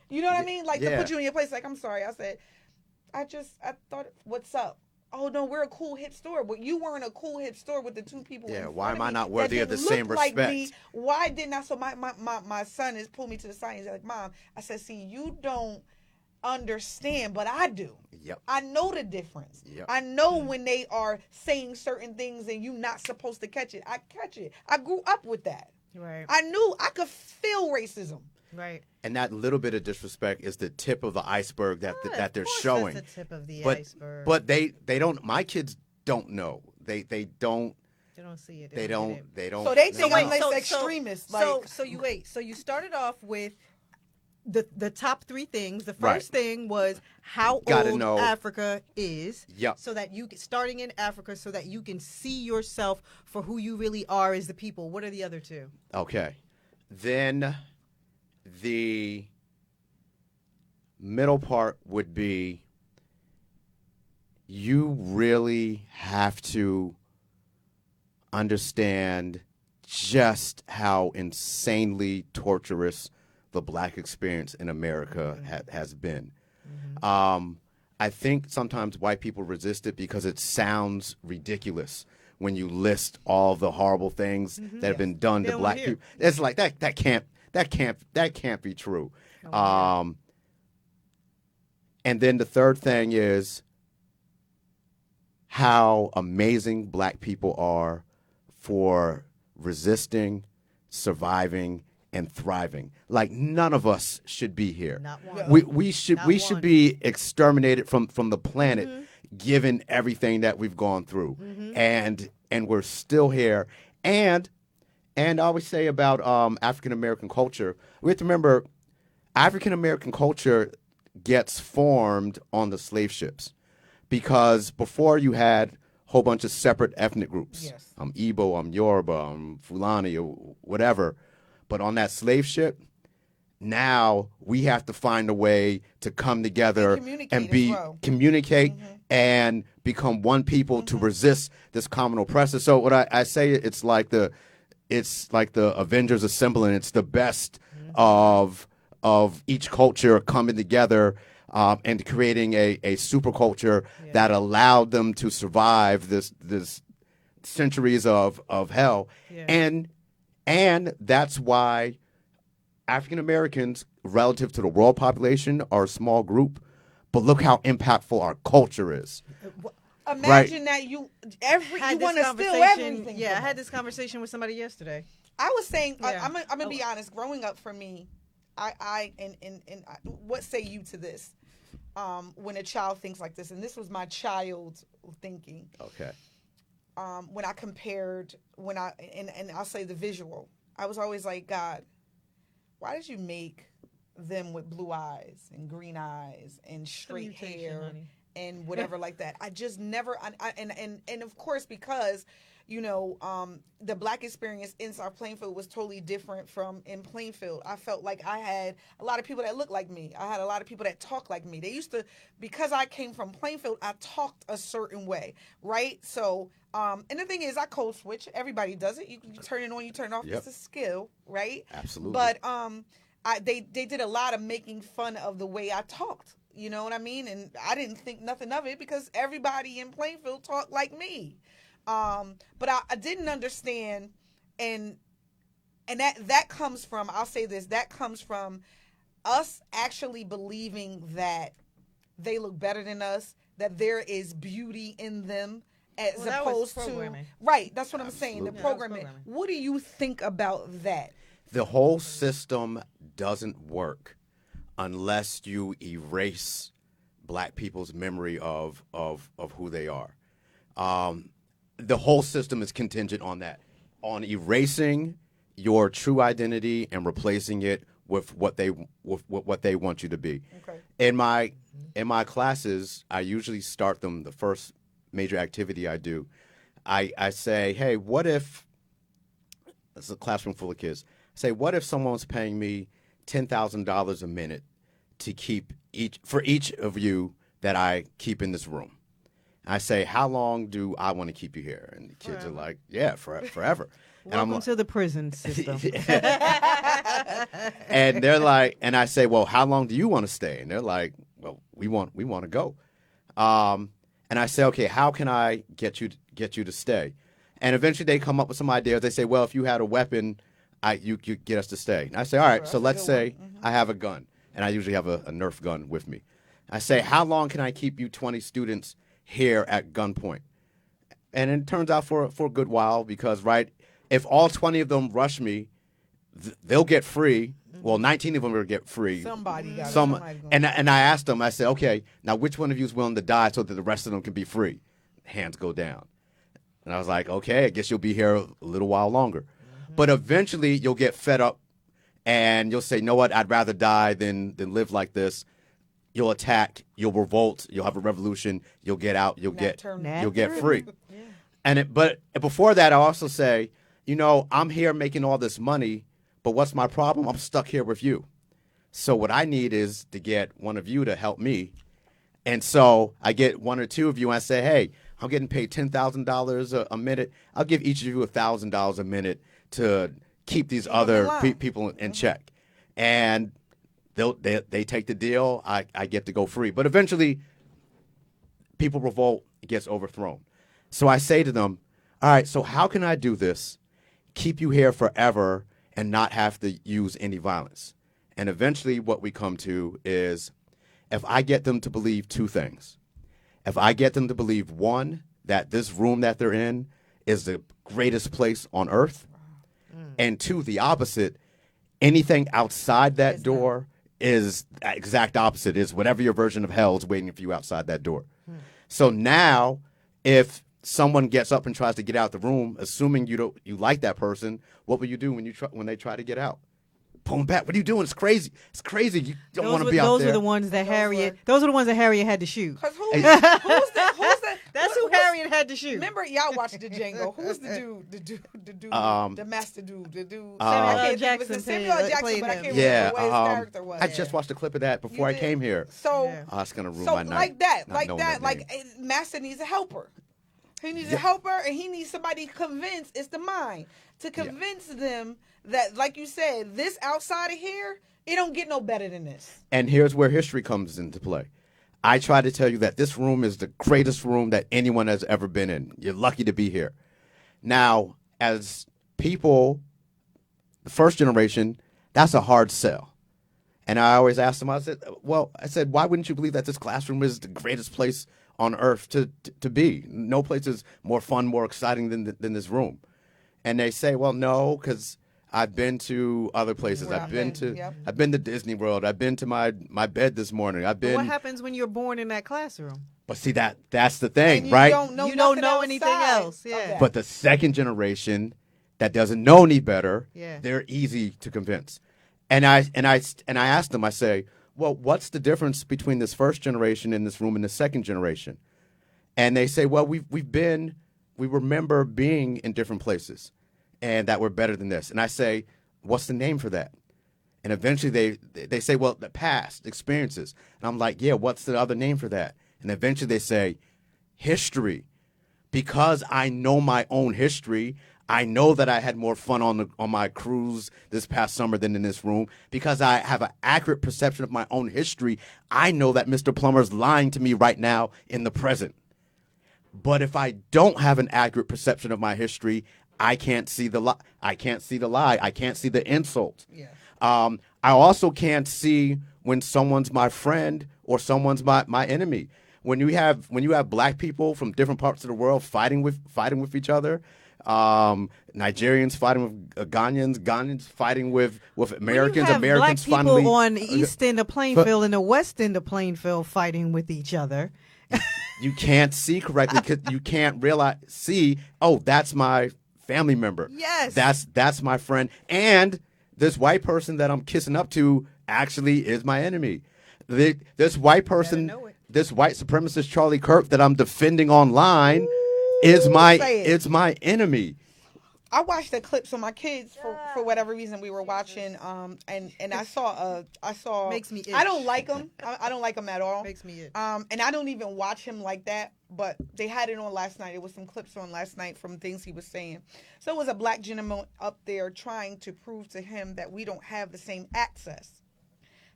Speaker 13: You know what I mean? Like, to put you in your place, like, I'm sorry. I said, I thought, what's up? Oh, no, we're a cool hip store. But you weren't a cool hip store with the two people in front
Speaker 1: why
Speaker 13: of
Speaker 1: am I
Speaker 13: me
Speaker 1: not worthy of the same respect?
Speaker 13: Like me. Why didn't I? So my son has pulled me to the side. He's like, Mom, I said, see, you don't understand, but I do. Yep. I know the difference. Yep. I know when they are saying certain things and you not supposed to catch it. I catch it. I grew up with that. Right. I knew I could feel racism. Right.
Speaker 1: And that little bit of disrespect is the tip of the iceberg that they're showing.
Speaker 12: That's the tip of the iceberg.
Speaker 1: But they don't. My kids don't know. They don't.
Speaker 12: They don't see it.
Speaker 1: They don't.
Speaker 13: So they think I'm less extremist.
Speaker 12: So you wait. So you started off with the top three things. The first thing was how old Africa is.
Speaker 1: Yep.
Speaker 12: So that starting in Africa, so that you can see yourself for who you really are as the people. What are the other two?
Speaker 1: Okay. Then the middle part would be, you really have to understand just how insanely torturous the Black experience in America has been. Mm-hmm. I think sometimes white people resist it because it sounds ridiculous when you list all the horrible things that have been done to Black people. It's like that can't be true. And then the third thing is how amazing Black people are for resisting, surviving, and thriving. Like, none of us should be here.
Speaker 12: Not one.
Speaker 1: We should be exterminated from the planet, given everything that we've gone through, and we're still here. And I always say about African American culture, we have to remember African American culture gets formed on the slave ships, because before you had a whole bunch of separate ethnic groups.
Speaker 13: Yes.
Speaker 1: I'm Igbo, I'm Yoruba, I'm Fulani, or whatever. But on that slave ship, now we have to find a way to come together and communicate and become one people to resist this common oppressor. So what I say, it's like the Avengers assembling. It's the best of each culture coming together and creating a super culture that allowed them to survive this centuries of hell. And that's why African Americans, relative to the world population, are a small group, but look how impactful our culture is.
Speaker 13: Imagine that you want to steal everything.
Speaker 12: Yeah, I had this conversation with somebody yesterday.
Speaker 13: I was saying, I'm gonna be honest. Growing up for me, I what say you to this? When a child thinks like this, and this was my child thinking.
Speaker 1: Okay.
Speaker 13: When I compared, and I'll say the visual, I was always like, God, why did you make them with blue eyes and green eyes and straight hair and whatever like that? I just never, and of course, because, the Black experience in South Plainfield was totally different from in Plainfield. I felt like I had a lot of people that looked like me. I had a lot of people that talked like me. They used to, because I came from Plainfield, I talked a certain way, right? So, and the thing is, I code switch. Everybody does it. You turn it on, you turn it off.
Speaker 1: Yep.
Speaker 13: It's a skill, right?
Speaker 1: Absolutely.
Speaker 13: But they did a lot of making fun of the way I talked. You know what I mean? And I didn't think nothing of it because everybody in Plainfield talked like me. But I didn't understand, and that comes from, I'll say this, that comes from us actually believing that they look better than us, that there is beauty in them, as opposed to, right, that's what I'm saying, the programming. What do you think about that?
Speaker 1: The whole system doesn't work unless you erase Black people's memory of who they are. The whole system is contingent on that, on erasing your true identity and replacing it with what they want you to be.
Speaker 13: Okay.
Speaker 1: In my classes, I usually start them, the first major activity I do, I say, hey, what if, it's a classroom full of kids, say, what if someone's paying me $10,000 a minute to keep for each of you that I keep in this room? I say, how long do I want to keep you here? And the kids are like, yeah, forever.
Speaker 12: Welcome to the prison system.
Speaker 1: And they're like, and I say, well, how long do you want to stay? And they're like, well, we want to go. And I say, okay, how can I get you to stay? And eventually they come up with some ideas. They say, well, if you had a weapon, you get us to stay. And I say, all right, so let's say I have a gun, and I usually have a Nerf gun with me. I say, how long can I keep you 20 students here at gunpoint? And it turns out for a good while, because, right, if all 20 of them rush me, they'll get free. Well, 19 of them will get free.
Speaker 13: Somebody got
Speaker 1: and I asked them, I said, okay, now which one of you is willing to die so that the rest of them can be free? Hands go down. And I was like, okay, I guess you'll be here a little while longer. But eventually you'll get fed up and you'll say, you know what, I'd rather die than live like this. You'll attack, you'll revolt, you'll have a revolution, you'll get out, you'll get free. Yeah. But before that, I also say, I'm here making all this money, but what's my problem? I'm stuck here with you. So what I need is to get one of you to help me. And so I get one or two of you and I say, hey, I'm getting paid $10,000 a minute. I'll give each of you $1,000 a minute to keep these other people in check. And they take the deal. I get to go free. But eventually, people revolt. It gets overthrown. So I say to them, all right, so how can I do this, keep you here forever, and not have to use any violence? And eventually what we come to is, if I get them to believe two things. If I get them to believe, one, that this room that they're in is the greatest place on earth, and two, the opposite, anything outside that door is the exact opposite, is whatever your version of hell is waiting for you outside that door. So now, if someone gets up and tries to get out the room, assuming you like that person, what will you do when they try to get out? pulling back. What are you doing? It's crazy. It's crazy. You don't want to be out
Speaker 12: those
Speaker 1: there.
Speaker 12: were the ones that Harriet. Those were the ones that Harriet had to shoot.
Speaker 13: Cause who's that?
Speaker 12: That's who Harriet had to shoot.
Speaker 13: Remember, y'all watched the Django. Who's the dude, the master dude, the dude?
Speaker 12: Samuel Jackson.
Speaker 13: Samuel Jackson, but I can't
Speaker 1: Yeah,
Speaker 13: remember what his character was.
Speaker 1: I just watched a clip of that before I came here.
Speaker 13: So
Speaker 1: it's gonna ruin my night.
Speaker 13: Like Master needs a helper. He needs a helper, and he needs somebody to convince. It's the mind to convince them that, like you said, this outside of here, it don't get no better than this.
Speaker 1: And here's where history comes into play. I try to tell you that this room is the greatest room that anyone has ever been in. You're lucky to be here. Now, as people, the first generation, that's a hard sell. And I always ask them, I said, why wouldn't you believe that this classroom is the greatest place on earth to be? No place is more fun, more exciting than this room. And they say, well, no, because I've been to other places. I've been to Disney World. I've been to my bed this morning. But
Speaker 12: what happens when you're born in that classroom?
Speaker 1: But see, that's the thing,
Speaker 13: you
Speaker 1: right?
Speaker 13: You don't know anything else.
Speaker 12: Yeah.
Speaker 1: But the second generation that doesn't know any better, they're easy to convince. And I ask them, I say, well, what's the difference between this first generation in this room and the second generation? And they say, well, we remember being in different places and that we're better than this. And I say, what's the name for that? And eventually they say, well, the past experiences. And I'm like, yeah, what's the other name for that? And eventually they say, history. Because I know my own history, I know that I had more fun on my cruise this past summer than in this room. Because I have an accurate perception of my own history, I know that Mr. Plummer's lying to me right now in the present. But if I don't have an accurate perception of my history, I can't see the lie. I can't see the lie. I can't see the insult.
Speaker 13: Yeah.
Speaker 1: I also can't see when someone's my friend or someone's my enemy. When you have black people from different parts of the world fighting with each other, Nigerians fighting with Ghanaians fighting with Americans, Americans
Speaker 12: black people
Speaker 1: finally
Speaker 12: on the east end of Plainfield and the west end of Plainfield fighting with each other.
Speaker 1: You can't see correctly because you can't see, oh, that's my family member.
Speaker 12: Yes.
Speaker 1: That's my friend. And this white person that I'm kissing up to actually is my enemy. This white person, this white supremacist Charlie Kirk that I'm defending online is my enemy.
Speaker 13: I watched the clips of my kids for whatever reason we were watching, and I saw
Speaker 12: makes me itch.
Speaker 13: I don't like him. I don't like him at all.
Speaker 12: Makes me itch.
Speaker 13: And I don't even watch him like that. But they had it on last night. It was some clips on last night from things he was saying. So it was a black gentleman up there trying to prove to him that we don't have the same access.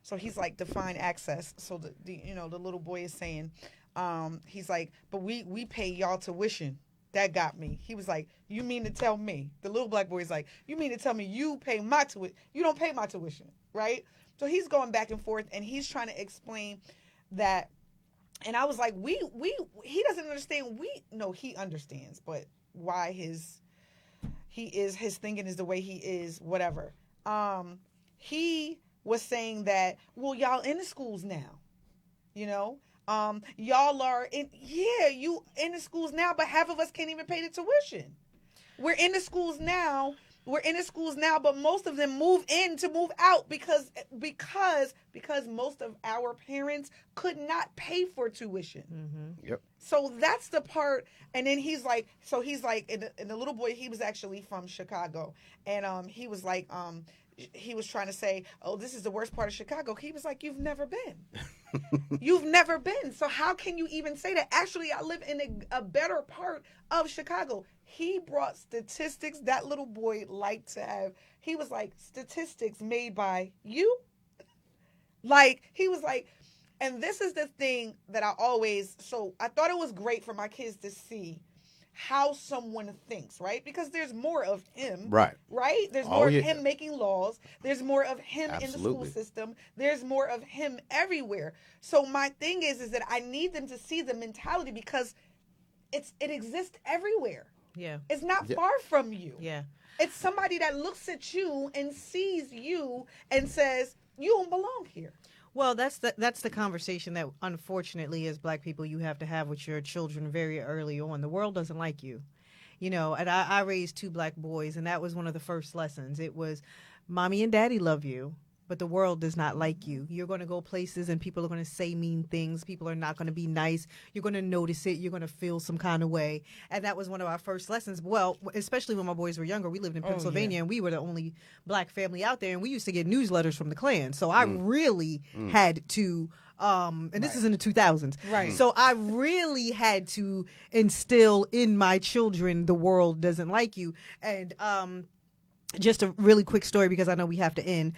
Speaker 13: So he's like, define access. So the little boy is saying, he's like, but we pay y'all tuition. That got me. He was like, you mean to tell me? The little black boy is like, you mean to tell me you pay my tuition? You don't pay my tuition, right? So he's going back and forth, and he's trying to explain that. And I was like, he doesn't understand. He understands, but why his thinking is the way he is, whatever. He was saying that, well, y'all in the schools now, y'all are you in the schools now, but half of us can't even pay the tuition. We're in the schools now, but most of them move in to move out because most of our parents could not pay for tuition.
Speaker 1: Mm-hmm. Yep.
Speaker 13: So that's the part. And then he's like, and the little boy, he was actually from Chicago, and he was like, he was trying to say, oh, this is the worst part of Chicago. He was like, you've never been. You've never been. So how can you even say that? Actually, I live in a better part of Chicago. He brought statistics that little boy liked to have. He was like, statistics made by you? Like, he was like, and this is the thing that I thought it was great for my kids to see how someone thinks, right? Because there's more of him, right? There's more of him making laws. There's more of him in the school system. There's more of him everywhere. So my thing is that I need them to see the mentality because it exists everywhere.
Speaker 12: Yeah.
Speaker 13: It's not far from you.
Speaker 12: Yeah.
Speaker 13: It's somebody that looks at you and sees you and says, you don't belong here.
Speaker 12: Well, that's the conversation that, unfortunately, as black people, you have to have with your children very early on. The world doesn't like you. And I raised two black boys, and that was one of the first lessons. It was mommy and daddy love you, but the world does not like you. You're going to go places and people are going to say mean things. People are not going to be nice. You're going to notice it. You're going to feel some kind of way. And that was one of our first lessons. Well, especially when my boys were younger. We lived in Pennsylvania and we were the only black family out there. And we used to get newsletters from the Klan. So I really had to, and this is in the 2000s.
Speaker 13: Right.
Speaker 12: So I really had to instill in my children, the world doesn't like you. And, just a really quick story because I know we have to end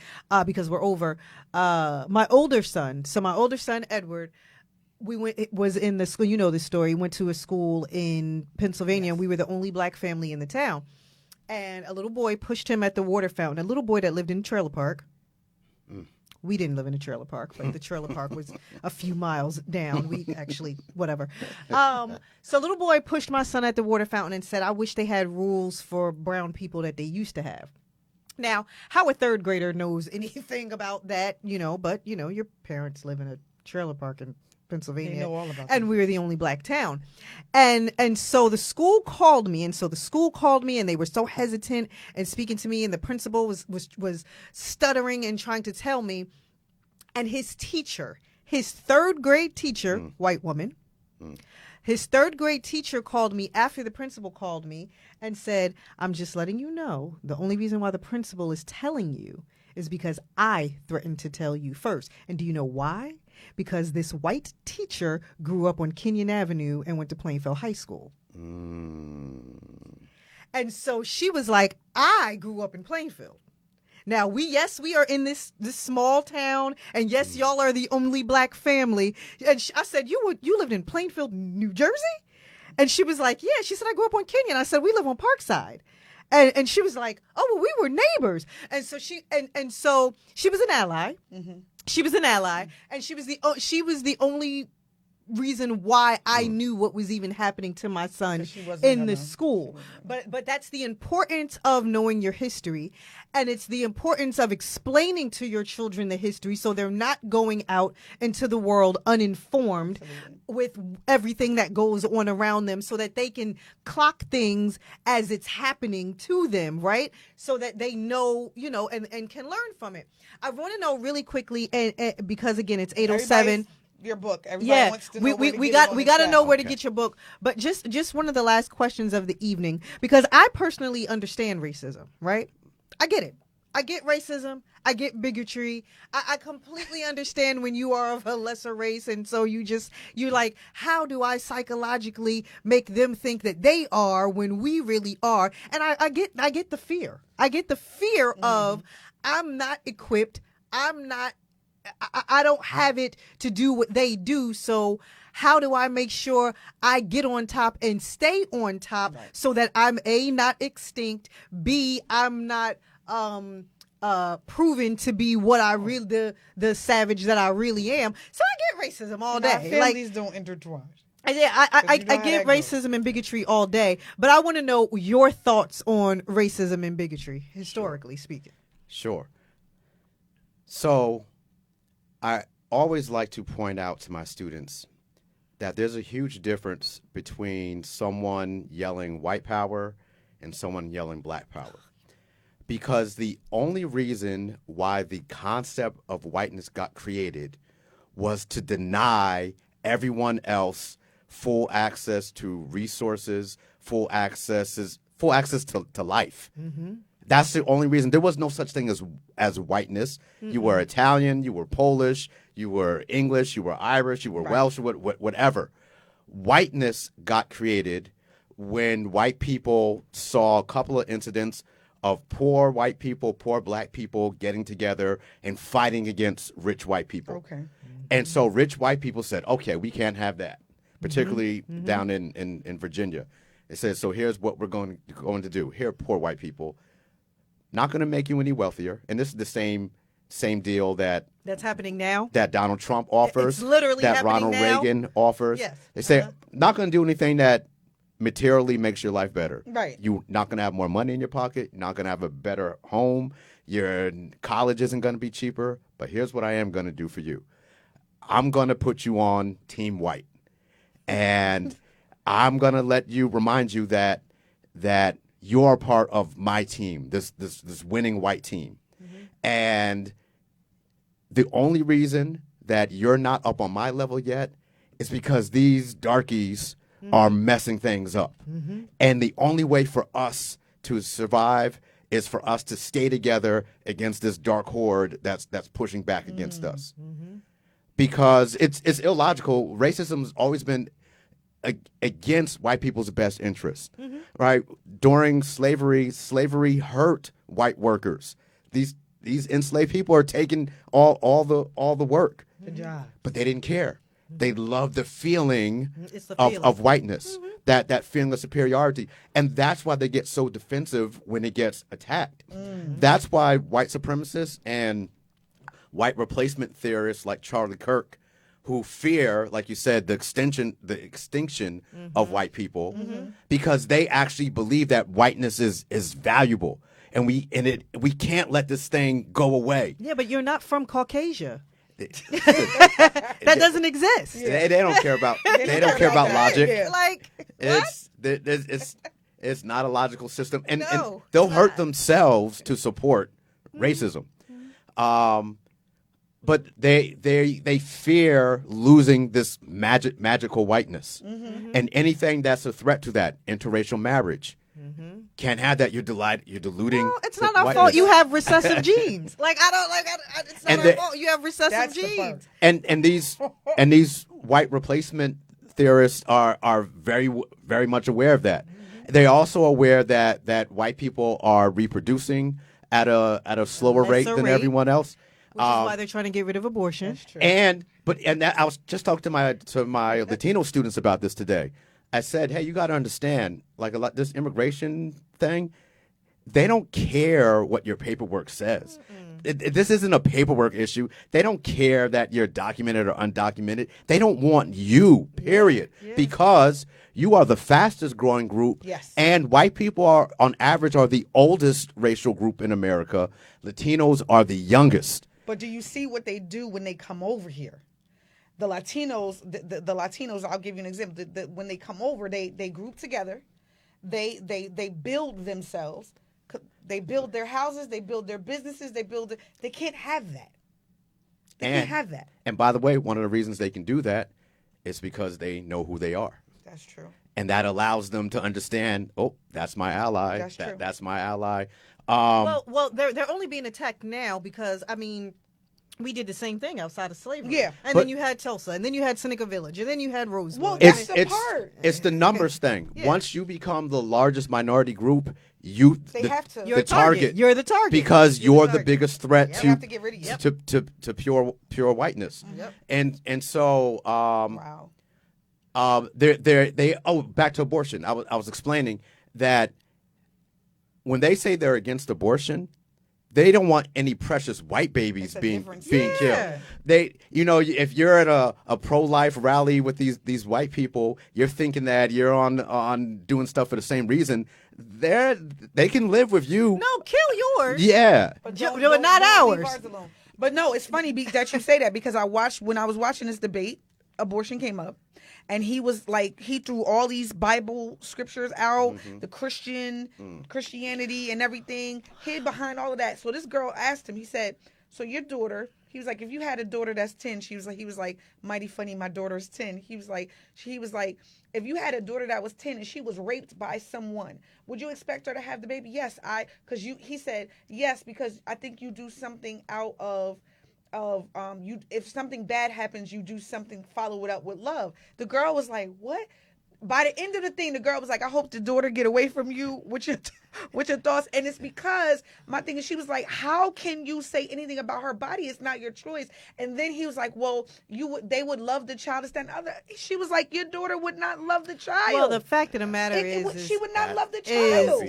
Speaker 12: because we're over. My older son, Edward, was in the school. You know this story. Went to a school in Pennsylvania, and we were the only black family in the town. And a little boy pushed him at the water fountain. A little boy that lived in a trailer park. We didn't live in a trailer park, but the trailer park was a few miles down. We actually, whatever. So little boy pushed my son at the water fountain and said, I wish they had rules for brown people that they used to have. Now, how a third grader knows anything about that, but, your parents live in a trailer park in Pennsylvania.
Speaker 13: They know all about
Speaker 12: and we were the only black town. And so the school called me, and they were so hesitant and speaking to me, and the principal was stuttering and trying to tell me. And his teacher, his third grade teacher, white woman, his third grade teacher called me after the principal called me and said, I'm just letting you know, the only reason why the principal is telling you is because I threatened to tell you first. And do you know why? Because this white teacher grew up on Kenyon Avenue and went to Plainfield High School. And so she was like, I grew up in Plainfield. Now, we are in this small town, and yes, y'all are the only black family. And I said, you lived in Plainfield, New Jersey? And she was like, yeah. She said, I grew up on Kenyon. I said, we live on Parkside. And she was like, oh, well, we were neighbors. And so she was an ally. Mm-hmm. She was an ally, and she was the only reason why I knew what was even happening to my son in the school. But that's the importance of knowing your history, and it's the importance of explaining to your children the history so they're not going out into the world uninformed with everything that goes on around them, so that they can clock things as it's happening to them, right? So that they know, and can learn from it. I want to know really quickly, and because again, it's 8:07.
Speaker 13: Your book. Everybody wants to know
Speaker 12: we got to know where to get your book. But just one of the last questions of the evening, because I personally understand racism, right? I get it. I get racism. I get bigotry. I completely understand when you are of a lesser race, and so you're like, how do I psychologically make them think that they are when we really are? And I get the fear. I get the fear of I'm not equipped. I don't have it to do what they do. So how do I make sure I get on top and stay on top so that I'm A, not extinct, B, I'm not proven to be what I really the savage that I really am. So I get racism all day.
Speaker 13: Families don't intertwine.
Speaker 12: Yeah, I get racism and bigotry all day, but I want to know your thoughts on racism and bigotry, historically speaking.
Speaker 1: Sure. So I always like to point out to my students that there's a huge difference between someone yelling white power and someone yelling black power. Because the only reason why the concept of whiteness got created was to deny everyone else full access to resources, full access to life. Mm-hmm. That's the only reason. There was no such thing as whiteness. Mm-hmm. You were Italian, you were Polish, you were English, you were Irish, you were Welsh, whatever. Whiteness got created when white people saw a couple of incidents of poor white people, poor black people getting together and fighting against rich white people.
Speaker 13: Okay. Mm-hmm.
Speaker 1: And so rich white people said, okay, we can't have that, particularly down in Virginia. It says, so here's what we're going to do. Here, poor white people. Not going to make you any wealthier. And this is the same deal that's
Speaker 12: happening now.
Speaker 1: That Donald Trump offers.
Speaker 12: It's literally
Speaker 1: that
Speaker 12: happening
Speaker 1: Ronald
Speaker 12: now.
Speaker 1: Reagan offers.
Speaker 12: Yes.
Speaker 1: They say, not going to do anything that materially makes your life better.
Speaker 13: Right.
Speaker 1: You're not going to have more money in your pocket. You're not going to have a better home. Your college isn't going to be cheaper. But here's what I am going to do for you. I'm going to put you on Team White. And I'm going to remind you that you're part of my team, this winning white team. And the only reason that you're not up on my level yet is because these darkies are messing things up. And the only way for us to survive is for us to stay together against this dark horde that's pushing back against us. Because it's illogical. Racism's always been against white people's best interest, right? During slavery hurt white workers. These enslaved people are taking all the work, but they didn't care. They loved the feeling, of whiteness, that feeling of superiority, and that's why they get so defensive when it gets attacked. That's why white supremacists and white replacement theorists like Charlie Kirk, who fear, like you said, the extinction of white people, because they actually believe that whiteness is valuable, and we can't let this thing go away.
Speaker 12: Yeah, but you're not from Caucasia. That doesn't exist.
Speaker 1: They don't care about logic.
Speaker 12: Yeah. Like
Speaker 1: it's not a logical system, and they'll hurt themselves to support racism. But they fear losing this magical whiteness, and anything that's a threat to that, interracial marriage. Can't have that. You're diluting.
Speaker 12: Well, it's not our fault. You have recessive genes. It's not our fault. You have recessive genes.
Speaker 1: And these white replacement theorists are very very much aware of that. They're also aware that white people are reproducing at a slower rate than everyone else.
Speaker 12: Which is why they're trying to get rid of abortion.
Speaker 13: That's true.
Speaker 1: I was just talking to my Latino students about this today. I said, hey, you got to understand, this immigration thing, they don't care what your paperwork says. This isn't a paperwork issue. They don't care that you're documented or undocumented. They don't want you, period, because you are the fastest growing group.
Speaker 13: Yes.
Speaker 1: And white people are, on average, are the oldest racial group in America. Latinos are the youngest.
Speaker 13: But do you see what they do when they come over here? The Latinos, the Latinos, I'll give you an example. When they come over, they group together, they build themselves, they build their houses, they build their businesses, they can't have that. They can't have that.
Speaker 1: And by the way, one of the reasons they can do that is because they know who they are.
Speaker 13: That's true.
Speaker 1: And that allows them to understand, oh, that's my ally.
Speaker 13: That's true.
Speaker 1: That's my ally.
Speaker 12: Well, they're only being attacked now because, we did the same thing outside of slavery.
Speaker 13: Yeah.
Speaker 12: Then you had Tulsa, and then you had Seneca Village, and then you had Rosewood.
Speaker 13: Well, that's the part.
Speaker 1: It's the numbers thing.
Speaker 12: Yeah.
Speaker 1: Once you become the largest minority group,
Speaker 12: You're the target. You're the target.
Speaker 1: Because you're the biggest threat
Speaker 13: have to get rid of
Speaker 1: to pure whiteness.
Speaker 12: Yep.
Speaker 1: And so
Speaker 13: wow.
Speaker 1: Back to abortion. I was explaining that when they say they're against abortion, they don't want any precious white babies being killed. They, if you're at a pro-life rally with these white people, you're thinking that you're on doing stuff for the same reason. They can live with you.
Speaker 12: No, kill yours.
Speaker 1: Yeah,
Speaker 12: but not ours.
Speaker 13: But no, it's funny that you say that because when I was watching this debate, abortion came up. And he was he threw all these Bible scriptures out, the Christianity and everything, hid behind all of that. So this girl asked him, he said, so your daughter, he was like, if you had a daughter that's 10, he was like, mighty funny, my daughter's 10. He was like, if you had a daughter that was 10 and she was raped by someone, would you expect her to have the baby? Yes, he said, yes, because I think you do something out of you, if something bad happens, you do something, follow it up with love. The girl was like, what? By the end of the thing, the girl was like, I hope the daughter get away from you with your thoughts. And it's because my thing is, she was like, how can you say anything about her body? It's not your choice. And then he was like, well, they would love the child to stand other. She was like, your daughter would not love the child.
Speaker 12: Well, the fact of the matter is
Speaker 13: she would not love the child.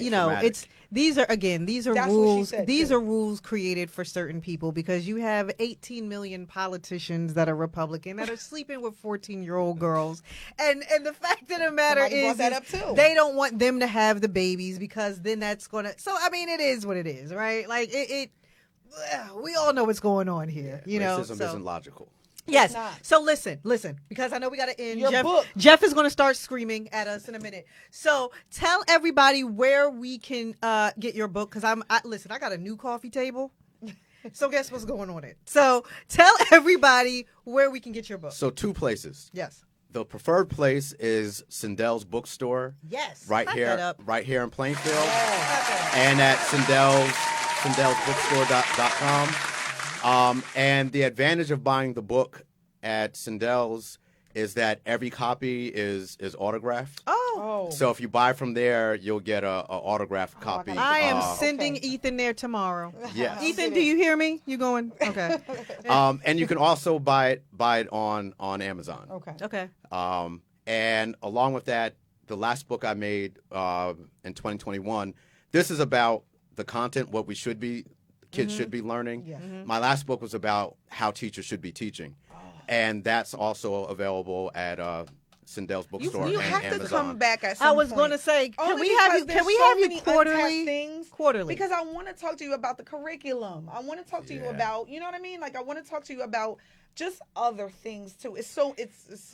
Speaker 12: These are
Speaker 13: That's
Speaker 12: rules.
Speaker 13: Said,
Speaker 12: these are rules created for certain people because you have 18 million politicians that are Republican that are sleeping with 14-year-old girls, and the fact of the matter is they don't want them to have the babies because then that's gonna. So it is what it is, right? Like we all know what's going on here.
Speaker 1: Racism isn't logical.
Speaker 12: Yes. So listen, because I know we got to end.
Speaker 13: Your book.
Speaker 12: Jeff is going to start screaming at us in a minute. So tell everybody where we can get your book. Because listen, I got a new coffee table. So guess what's going on it. So tell everybody where we can get your book.
Speaker 1: So 2 places.
Speaker 12: Yes.
Speaker 1: The preferred place is Sindell's Bookstore.
Speaker 12: Yes.
Speaker 1: Right
Speaker 12: Clap
Speaker 1: here,
Speaker 12: that up.
Speaker 1: right here in Plainfield, and at SindellsBookstore.com. And the advantage of buying the book at Sindell's is that every copy is autographed.
Speaker 12: Oh.
Speaker 1: So if you buy from there, you'll get a autographed copy.
Speaker 12: I am sending Ethan there tomorrow.
Speaker 1: Yes.
Speaker 12: Ethan, do you hear me? You going? Okay.
Speaker 1: And you can also buy it on Amazon.
Speaker 12: Okay.
Speaker 1: And along with that, the last book I made in 2021, this is about the content, what we should be, kids should be learning.
Speaker 13: Yeah.
Speaker 1: My last book was about how teachers should be teaching. And that's also available at Sindell's Bookstore
Speaker 13: You
Speaker 1: and
Speaker 13: have
Speaker 1: Amazon.
Speaker 13: to come back at some
Speaker 12: I was
Speaker 13: point.
Speaker 12: going to say, can
Speaker 13: Only
Speaker 12: we have you?
Speaker 13: because
Speaker 12: Can we
Speaker 13: there's so
Speaker 12: have you
Speaker 13: many
Speaker 12: quarterly?
Speaker 13: untapped things.
Speaker 12: Quarterly.
Speaker 13: Because I want to talk to you about the curriculum. I want to talk to you about, you know what I mean? Like I want to talk to you about just other things too. It's a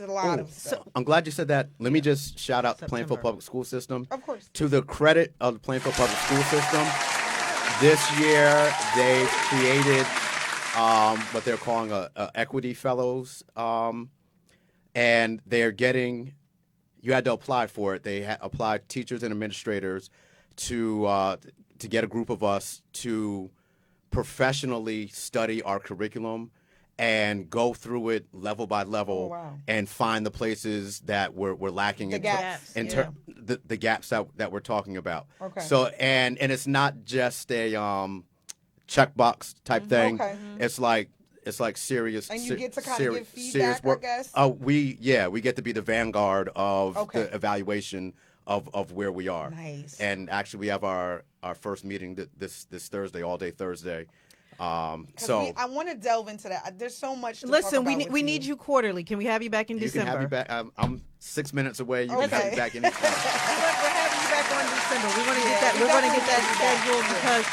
Speaker 13: lot of stuff.
Speaker 1: I'm glad you said that. Let me just shout out the Plainfield Public School System.
Speaker 13: Of course.
Speaker 1: To the credit of the Plainfield Public School System, this year they created what they're calling a Equity Fellows, and they're getting. You had to apply for it. They applied teachers and administrators to get a group of us to professionally study our curriculum and go through it level by level and find the places that we're lacking
Speaker 13: the gaps,
Speaker 1: the gaps that we're talking about.
Speaker 13: Okay.
Speaker 1: So and it's not just a checkbox type thing.
Speaker 13: Okay.
Speaker 1: It's like serious.
Speaker 13: And you get to kind of give feedback,
Speaker 1: work.
Speaker 13: I guess?
Speaker 1: We get to be the vanguard of the evaluation of where we are.
Speaker 13: Nice.
Speaker 1: And actually, we have our first meeting this Thursday, all day Thursday.
Speaker 13: I want to delve into that. There's so much to
Speaker 12: Listen,
Speaker 13: talk about
Speaker 12: we need you quarterly. Can we have you back in
Speaker 1: you
Speaker 12: December?
Speaker 1: can have me back. I'm 6 minutes away. You can have me back anytime.
Speaker 12: We're having you back on December. We want to get that. We're going to get that scheduled because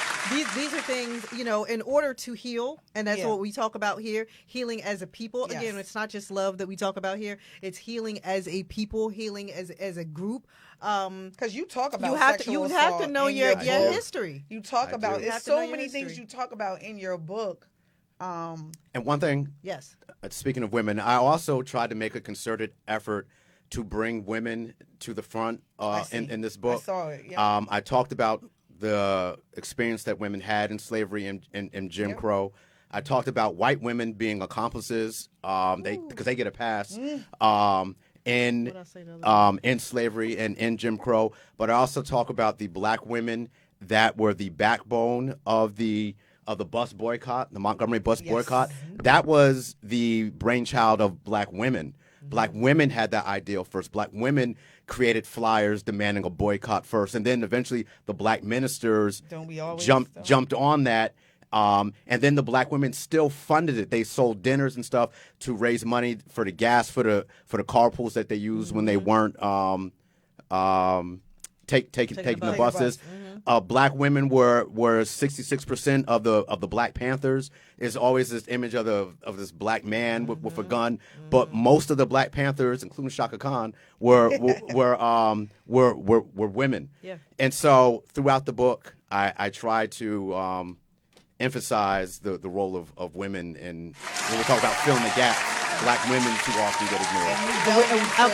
Speaker 12: these are things, in order to heal, and that's what we talk about here, healing as a people.
Speaker 13: Yes.
Speaker 12: Again, it's not just love that we talk about here. It's healing as a people, healing as a group.
Speaker 13: Because you talk about
Speaker 12: you have to know your history.
Speaker 13: You talk about
Speaker 12: It's
Speaker 13: so many things you talk about in your book.
Speaker 1: And one thing,
Speaker 12: yes.
Speaker 1: Speaking of women, I also tried to make a concerted effort to bring women to the front in this book.
Speaker 13: I saw it. Yeah.
Speaker 1: I talked about the experience that women had in slavery and Jim Crow. I talked about white women being accomplices because they get a pass in slavery and in Jim Crow. But I also talk about the black women that were the backbone of the bus boycott, the Montgomery bus boycott. That was the brainchild of black women. Black women had that ideal first. Black women created flyers demanding a boycott first, and then eventually the black ministers jumped on that. And then the black women still funded it. They sold dinners and stuff to raise money for the gas for the carpools that they used when they weren't taking the buses. Black women were 66% of the Black Panthers. Is always this image of this black man with a gun, but most of the Black Panthers, including Shaka Khan, were women.
Speaker 12: Yeah.
Speaker 1: And so throughout the book, I try to emphasize the role of women, and when we talk about filling the gaps, black women too often get ignored.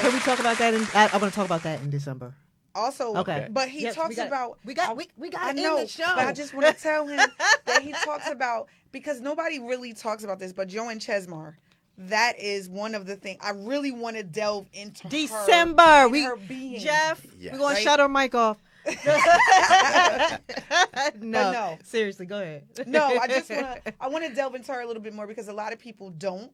Speaker 12: Can we talk about that? I want to talk about that in December.
Speaker 13: Also, but he talks about
Speaker 12: we got it in the show.
Speaker 13: But I just want to tell him that he talks about, because nobody really talks about this, but Joan Chesmar. That is one of the things I really want to delve into.
Speaker 12: December,
Speaker 13: her being.
Speaker 12: Jeff, we're gonna shut our mic off. No, seriously, go ahead.
Speaker 13: No, I want to delve into her a little bit more, because a lot of people don't.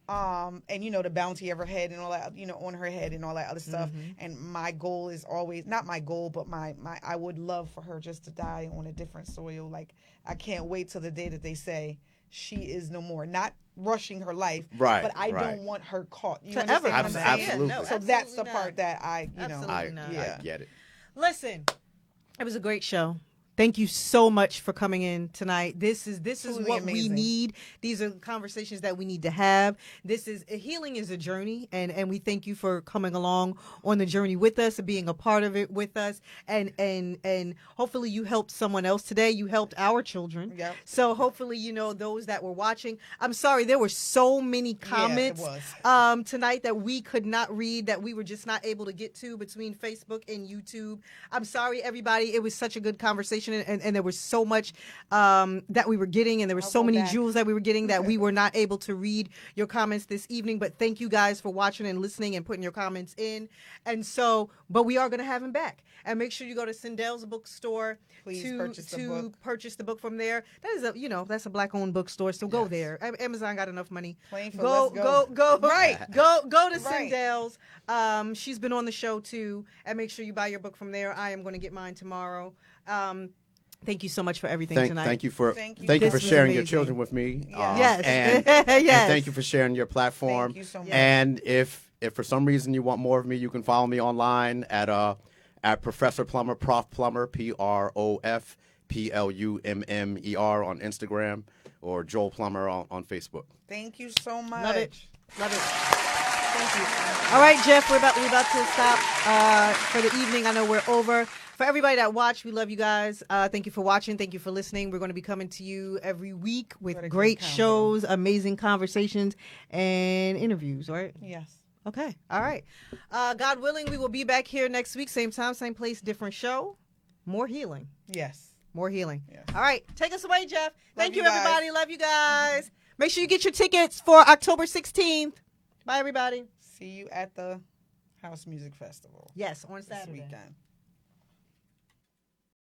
Speaker 13: And the bounty of her head and all that, on her head and all that other stuff. And my goal is always, not my goal, but my I would love for her just to die on a different soil. Like, I can't wait till the day that they say she is no more. Not rushing her life,
Speaker 1: right?
Speaker 13: But I don't want her caught. You
Speaker 12: to
Speaker 13: understand
Speaker 12: ever.
Speaker 13: what I'm saying?
Speaker 1: Absolutely.
Speaker 12: No,
Speaker 13: so that's the part that I
Speaker 1: I get it.
Speaker 12: Listen, it was a great show. Thank you so much for coming in tonight. This is what we
Speaker 13: amazing.
Speaker 12: need. These are conversations that we need to have. Healing is a journey, and we thank you for coming along on the journey with us and being a part of it with us. And hopefully you helped someone else today. You helped our children.
Speaker 13: Yep.
Speaker 12: So hopefully those that were watching. I'm sorry, there were so many comments tonight that we could not read, that we were just not able to get to between Facebook and YouTube. I'm sorry, everybody. It was such a good conversation. And there was so much that we were getting, and there were so many jewels that we were getting that we were not able to read your comments this evening. But thank you guys for watching and listening and putting your comments in. And so, but we are going to have him back. And make sure you go to Sindel's bookstore to purchase the book from there. That is that's a Black-owned bookstore, so go there. Amazon got enough money. Go to Sindel's. She's been on the show too, and make sure you buy your book from there. I am going to get mine tomorrow. Thank you so much for everything tonight.
Speaker 1: Thank you for sharing your children with me.
Speaker 12: Yes.
Speaker 1: And thank you for sharing your platform.
Speaker 13: Thank you so much.
Speaker 1: And if for some reason you want more of me, you can follow me online at Professor Plummer, Prof Plummer, ProfPlummer on Instagram, or Joel Plummer on Facebook.
Speaker 13: Thank you so much.
Speaker 12: Love it. Thank you. All right, Jeff, we're about to stop for the evening. I know we're over. For everybody that watched, we love you guys. Thank you for watching. Thank you for listening. We're going to be coming to you every week with great shows, amazing conversations, and interviews, right?
Speaker 13: Yes.
Speaker 12: Okay. All right. God willing, we will be back here next week. Same time, same place, different show. More healing.
Speaker 13: Yes.
Speaker 12: More healing.
Speaker 13: Yes.
Speaker 12: All right. Take us away, Jeff. Thank you,
Speaker 13: guys.
Speaker 12: everybody. Love you guys. Make sure you get your tickets for October 16th. Bye, everybody.
Speaker 13: See you at the House Music Festival.
Speaker 12: Yes, on Saturday.
Speaker 13: This weekend.